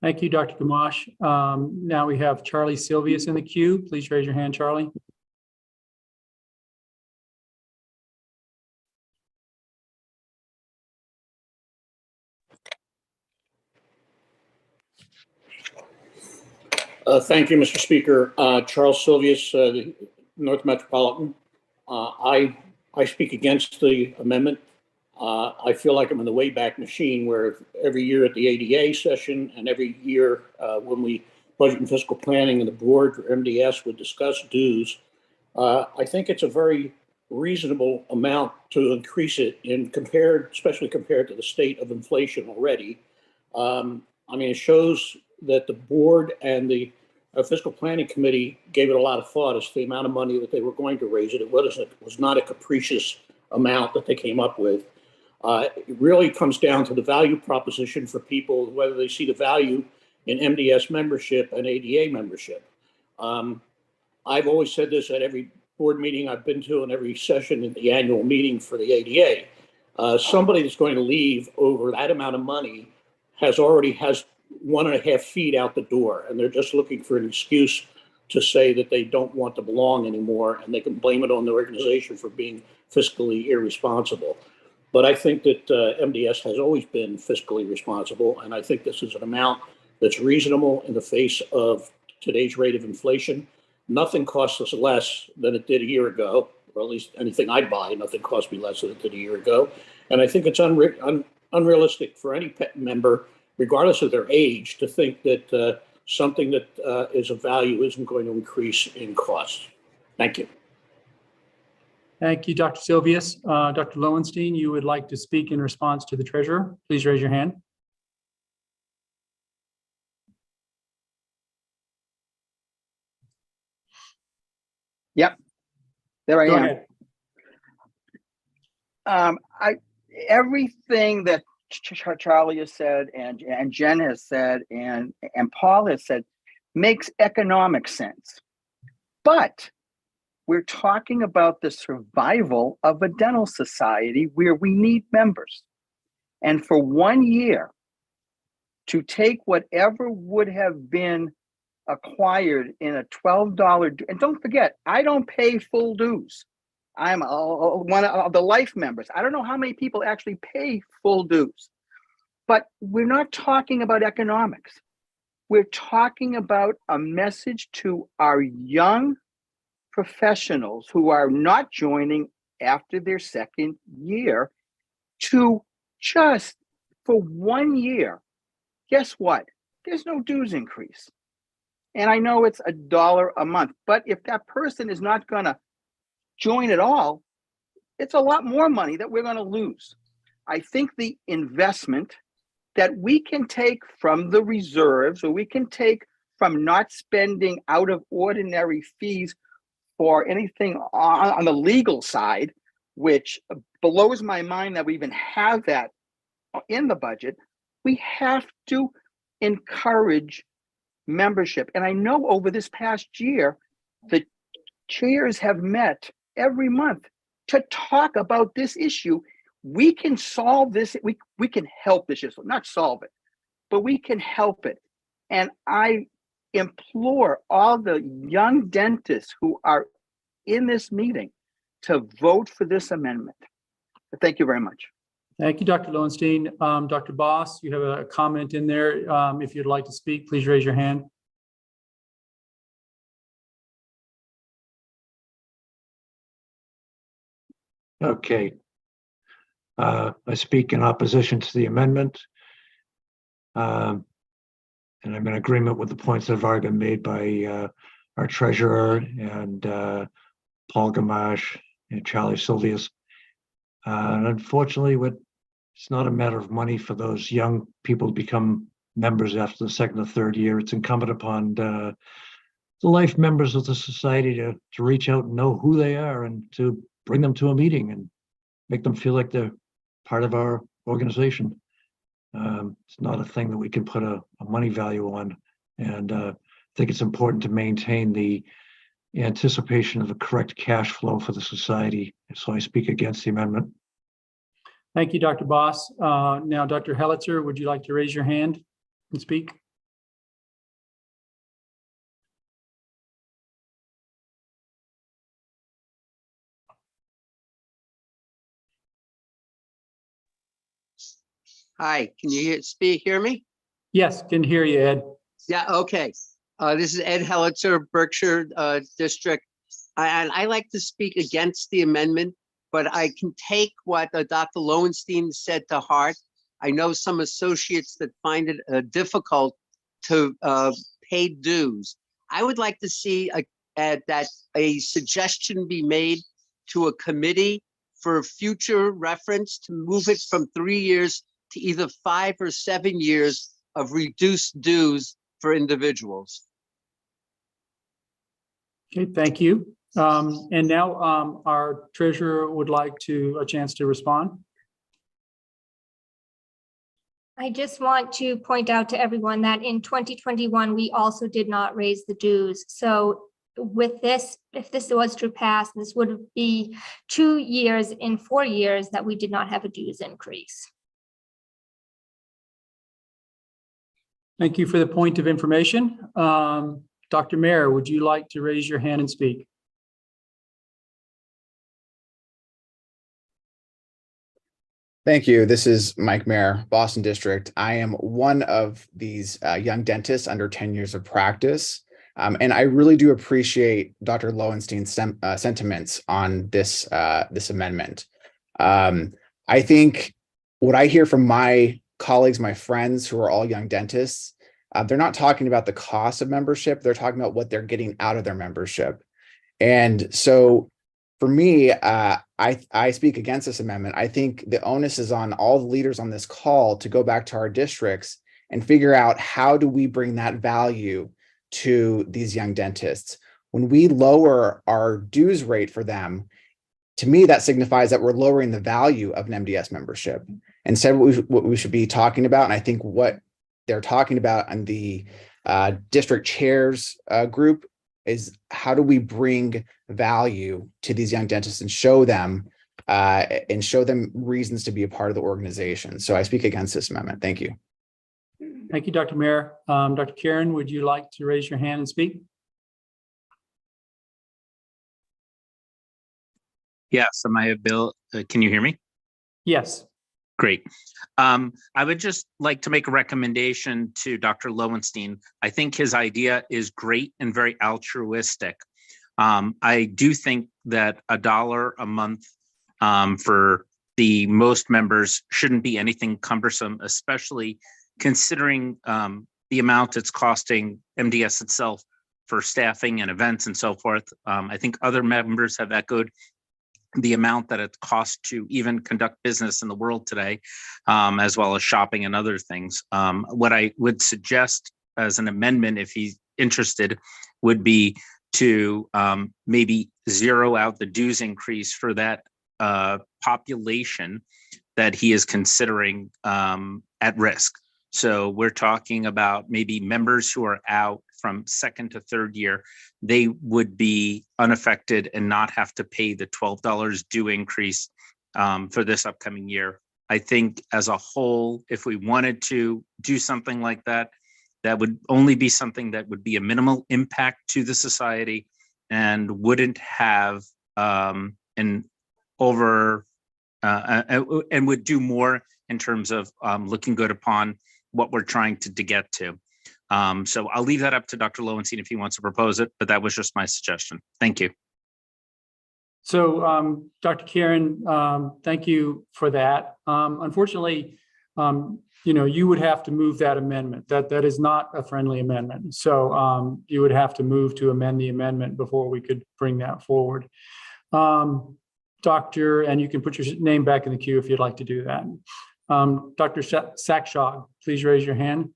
Thank you, Dr. Gamache. Now we have Charlie Silvius in the queue. Please raise your hand, Charlie. Thank you, Mr. Speaker. Charles Silvius, North Metropolitan. I speak against the amendment. I feel like I'm in the Wayback Machine, where every year at the ADA session and every year when we budget and fiscal planning and the board or MDS would discuss dues, I think it's a very reasonable amount to increase it especially compared to the state of inflation already. I mean, it shows that the board and the fiscal planning committee gave it a lot of thought as to the amount of money that they were going to raise it. It was not a capricious amount that they came up with. It really comes down to the value proposition for people, whether they see the value in MDS membership and ADA membership. I've always said this at every board meeting I've been to and every session at the annual meeting for the ADA. Somebody that's going to leave over that amount of money has 1.5 feet out the door, and they're just looking for an excuse to say that they don't want to belong anymore, and they can blame it on the organization for being fiscally irresponsible. But I think that MDS has always been fiscally responsible, and I think this is an amount that's reasonable in the face of today's rate of inflation. Nothing costs us less than it did a year ago, or at least anything I buy, nothing cost me less than it did a year ago. And I think it's unrealistic for any pet member, regardless of their age, to think that something that is of value isn't going to increase in cost. Thank you. Thank you, Dr. Silvius. Dr. Lowenstein, you would like to speak in response to the treasurer. Please raise your hand. Yep, there I Go am. ahead. Everything that Charlie has said and Jen has said and Paul has said makes economic sense. But We're talking about the survival of a dental society where we need members. And for 1 year, to take whatever would have been acquired in a $12, and don't forget, I don't pay full dues. I'm one of the life members. I don't know how many people actually pay full dues, but we're not talking about economics. We're talking about a message to our young professionals who are not joining after their second year to just for 1 year. Guess what? There's no dues increase. And I know it's $1 a month, but if that person is not going to join at all, it's a lot more money that we're going to lose. I think the investment that we can take from the reserves, or we can take from not spending out of ordinary fees for anything on the legal side, which blows my mind that we even have that in the budget. We have to encourage membership. And I know over this past year, the chairs have met every month to talk about this issue. We can solve this. We can help this issue, not solve it, but we can help it. And I implore all the young dentists who are in this meeting to vote for this amendment. Thank you very much. Thank you, Dr. Lowenstein. Dr. Boss, you have a comment in there. If you'd like to speak, please raise your hand. Okay. I speak in opposition to the amendment. And I'm in agreement with the points that have already been made by our treasurer and Paul Gamache and Charlie Silvius. And unfortunately, it's not a matter of money for those young people to become members after the second or third year. It's incumbent upon the life members of the society to reach out and know who they are and to bring them to a meeting and make them feel like they're part of our organization. It's not a thing that we can put a money value on. And I think it's important to maintain the anticipation of a correct cash flow for the society. So I speak against the amendment. Thank you, Dr. Boss. Now, Dr. Hellitzer, would you like to raise your hand and speak? Hi, can you hear me? Yes, can hear you, Ed. Yeah, okay. This is Ed Hellitzer, Berkshire District. And I like to speak against the amendment, but I can take what Dr. Lowenstein said to heart. I know some associates that find it difficult to pay dues. I would like to see that a suggestion be made to a committee for future reference to move it from 3 years to either 5 or 7 years of reduced dues for individuals. Okay, thank you. And now our treasurer would like a chance to respond. I just want to point out to everyone that in 2021, we also did not raise the dues. So with this, if this was to pass, this would be 2 years in 4 years that we did not have a dues increase. Thank you for the point of information. Dr. Mayer, would you like to raise your hand and speak? Thank you. This is Mike Mayer, Boston District. I am one of these young dentists under 10 years of practice. And I really do appreciate Dr. Lowenstein's sentiments on this amendment. I think what I hear from my colleagues, my friends who are all young dentists, they're not talking about the cost of membership. They're talking about what they're getting out of their membership. And so for me, I speak against this amendment. I think the onus is on all the leaders on this call to go back to our districts and figure out how do we bring that value to these young dentists. When we lower our dues rate for them, to me, that signifies that we're lowering the value of an MDS membership. Instead, what we should be talking about, and I think what they're talking about on the district chairs group is how do we bring value to these young dentists and show them reasons to be a part of the organization. So I speak against this amendment. Thank you. Thank you, Dr. Mayer. Dr. Karen, would you like to raise your hand and speak? Yes, can you hear me? Yes. Great. I would just like to make a recommendation to Dr. Lowenstein. I think his idea is great and very altruistic. I do think that $1 a month for the most members shouldn't be anything cumbersome, especially considering the amount it's costing MDS itself for staffing and events and so forth. I think other members have echoed the amount that it costs to even conduct business in the world today, as well as shopping and other things. What I would suggest as an amendment, if he's interested, would be to maybe zero out the dues increase for that population that he is considering at risk. So we're talking about maybe members who are out from second to third year. They would be unaffected and not have to pay the $12 due increase for this upcoming year. I think as a whole, if we wanted to do something like that, that would only be something that would be a minimal impact to the society and wouldn't have and would do more in terms of looking good upon what we're trying to get to. So I'll leave that up to Dr. Lowenstein if he wants to propose it, but that was just my suggestion. Thank you. So, Dr. Karen, thank you for that. Unfortunately, you would have to move that amendment. That is not a friendly amendment. So you would have to move to amend the amendment before we could bring that forward. Doctor, and you can put your name back in the queue if you'd like to do that. Dr. Sakshaw, please raise your hand.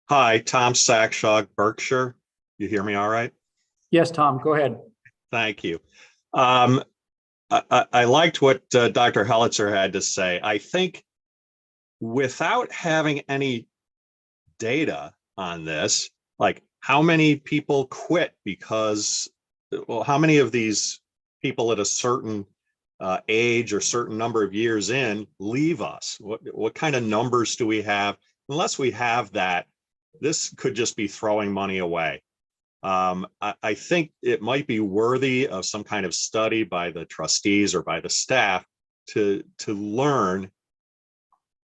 Hi, Tom Sakshaw, Berkshire. You hear me all right? Yes, Tom, go ahead. Thank you. I liked what Dr. Helitzer had to say. I think without having any data on this, like how many people quit because, well, how many of these people at a certain age or certain number of years in leave us? What kind of numbers do we have? Unless we have that, this could just be throwing money away. I think it might be worthy of some kind of study by the trustees or by the staff to learn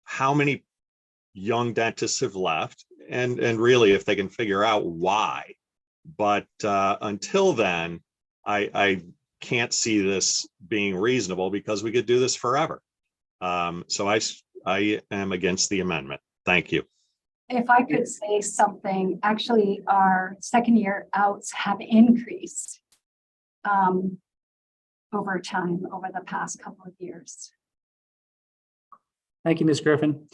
how many young dentists have left and really if they can figure out why. But until then, I can't see this being reasonable because we could do this forever. So I am against the amendment. Thank you. If I could say something, actually, our second year outs have increased over time, over the past couple of years. Thank you, Ms. Griffin.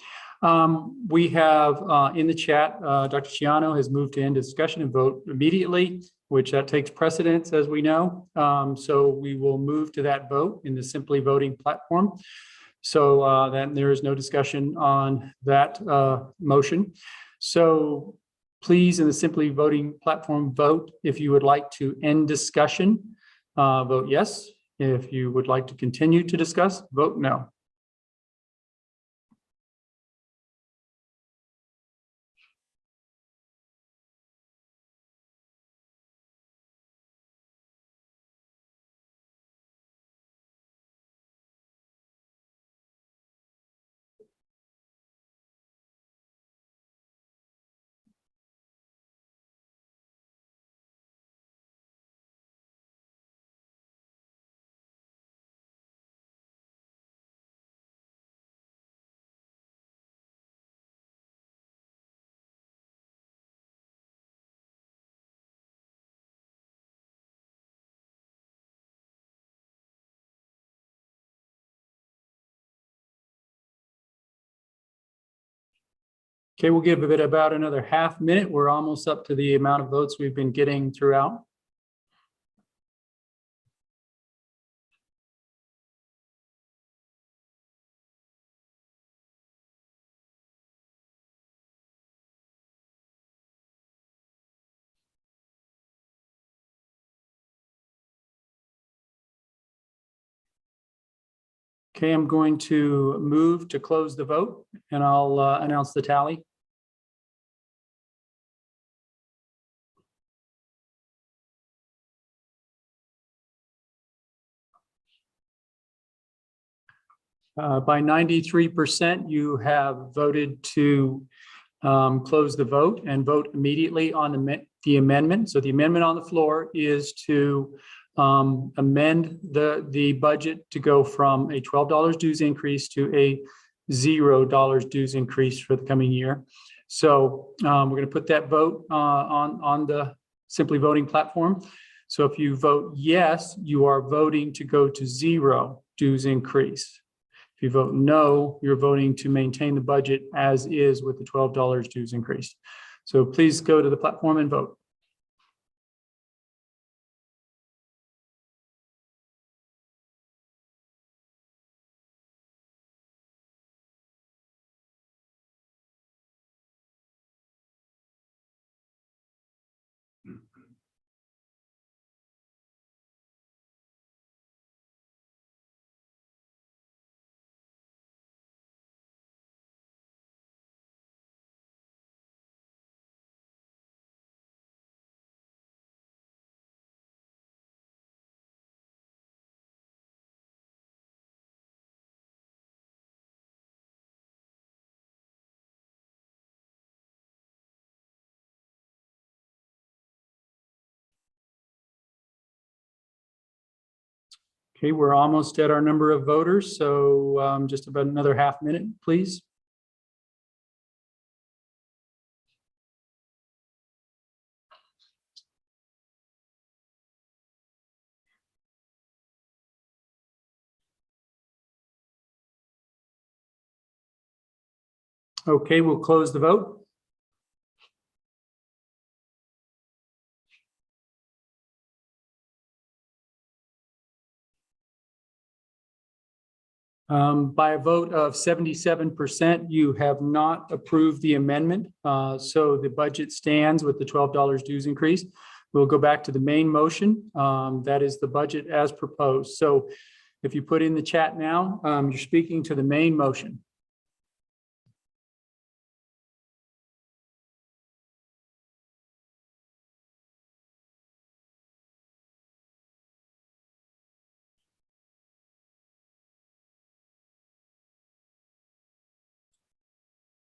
We have in the chat, Dr. Ciano has moved to end discussion and vote immediately, which that takes precedence, as we know. So we will move to that vote in the Simply Voting platform. So then there is no discussion on that motion. So please, in the Simply Voting platform, vote if you would like to end discussion, vote yes. If you would like to continue to discuss, vote no. Okay, we'll give it about another half minute. We're almost up to the amount of votes we've been getting throughout. Okay, I'm going to move to close the vote, and I'll announce the tally. By 93%, you have voted to close the vote and vote immediately on the amendment. So the amendment on the floor is to amend the budget to go from a $12 dues increase to a $0 dues increase for the coming year. So we're going to put that vote on the Simply Voting platform. So if you vote yes, you are voting to go to 0 dues increase. If you vote no, you're voting to maintain the budget as is with the $12 dues increase. So please go to the platform and vote. Okay, we're almost at our number of voters, so just about another half minute, please. Okay, we'll close the vote. By a vote of 77%, you have not approved the amendment. So the budget stands with the $12 dues increase. We'll go back to the main motion. That is the budget as proposed. So if you put in the chat now, you're speaking to the main motion.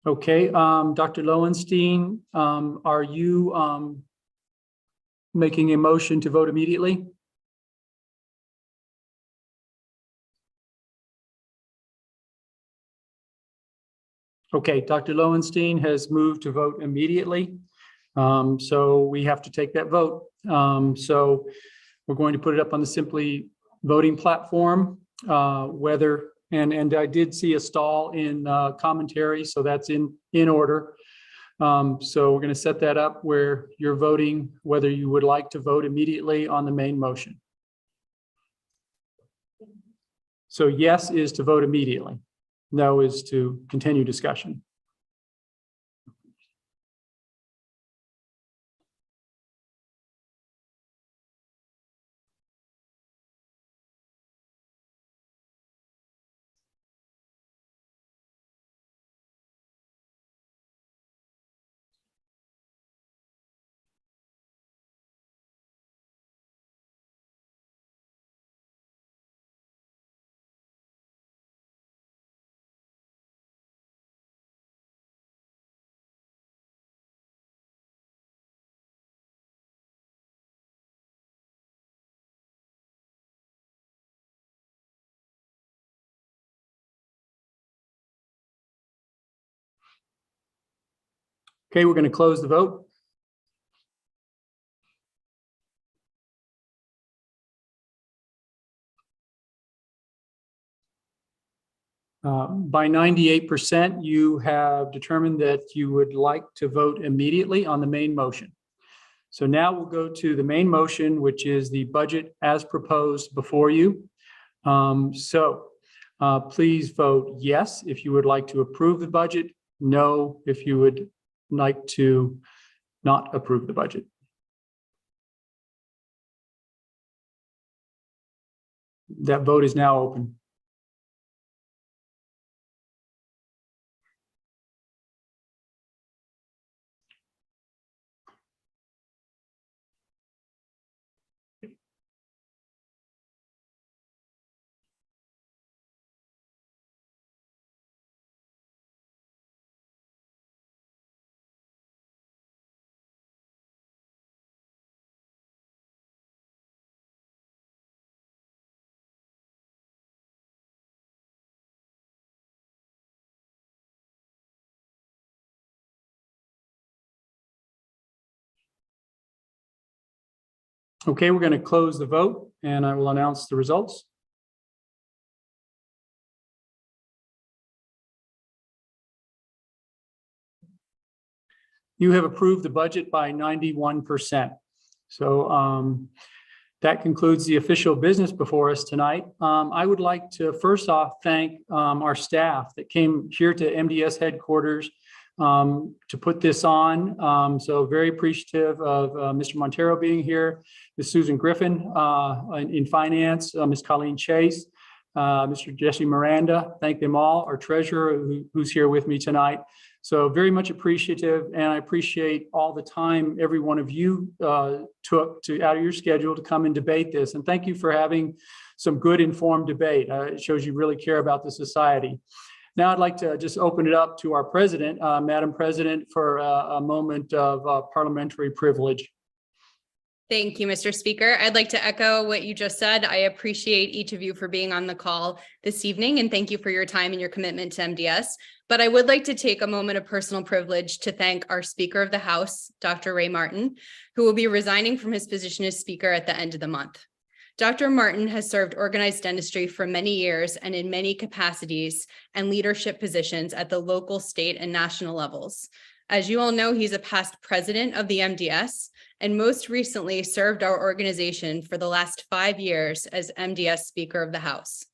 Okay, Dr. Lowenstein, are you making a motion to vote immediately? Okay, Dr. Lowenstein has moved to vote immediately. So we have to take that vote. So we're going to put it up on the Simply Voting platform, and I did see a stall in commentary, so that's in order. So we're going to set that up where you're voting whether you would like to vote immediately on the main motion. So yes is to vote immediately. No is to continue discussion. Okay, we're going to close the vote. By 98%, you have determined that you would like to vote immediately on the main motion. So now we'll go to the main motion, which is the budget as proposed before you. Please vote yes if you would like to approve the budget, no if you would like to not approve the budget. That vote is now open. Okay, we're going to close the vote and I will announce the results. You have approved the budget by 91%. So that concludes the official business before us tonight. I would like to first off thank our staff that came here to MDS headquarters to put this on. So very appreciative of Mr. Montero being here, Ms. Susan Griffin in finance, Ms. Colleen Chase, Mr. Jesse Miranda. Thank them all, our treasurer who's here with me tonight. So very much appreciative, and I appreciate all the time every one of you took out of your schedule to come and debate this. And thank you for having some good informed debate. It shows you really care about the society. Now I'd like to just open it up to our president, Madam President, for a moment of parliamentary privilege. Thank you, Mr. Speaker. I'd like to echo what you just said. I appreciate each of you for being on the call this evening, and thank you for your time and your commitment to MDS. But I would like to take a moment of personal privilege to thank our Speaker of the House, Dr. Ray Martin, who will be resigning from his position as Speaker at the end of the month. Dr. Martin has served organized dentistry for many years and in many capacities and leadership positions at the local, state, and national levels. As you all know, he's a past president of the MDS and most recently served our organization for the last 5 years as MDS Speaker of the House.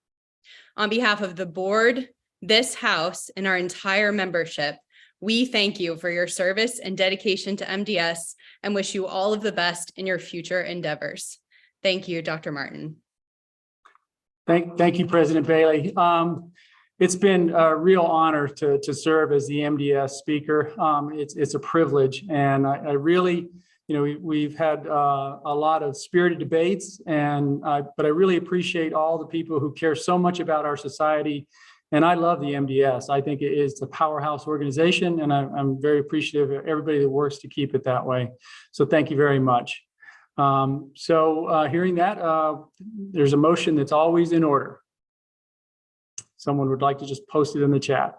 On behalf of the board, this House, and our entire membership, we thank you for your service and dedication to MDS and wish you all of the best in your future endeavors. Thank you, Dr. Martin. Thank you, President Bailey. It's been a real honor to serve as the MDS Speaker. It's a privilege, and I really, we've had a lot of spirited debates, but I really appreciate all the people who care so much about our society. And I love the MDS. I think it is a powerhouse organization, and I'm very appreciative of everybody that works to keep it that way. So thank you very much. Hearing that, there's a motion that's always in order. Someone would like to just post it in the chat.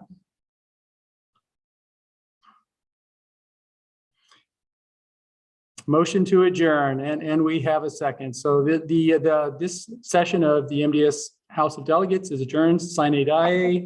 Motion to adjourn, and we have a second. So this session of the MDS House of Delegates is adjourned. Sine die.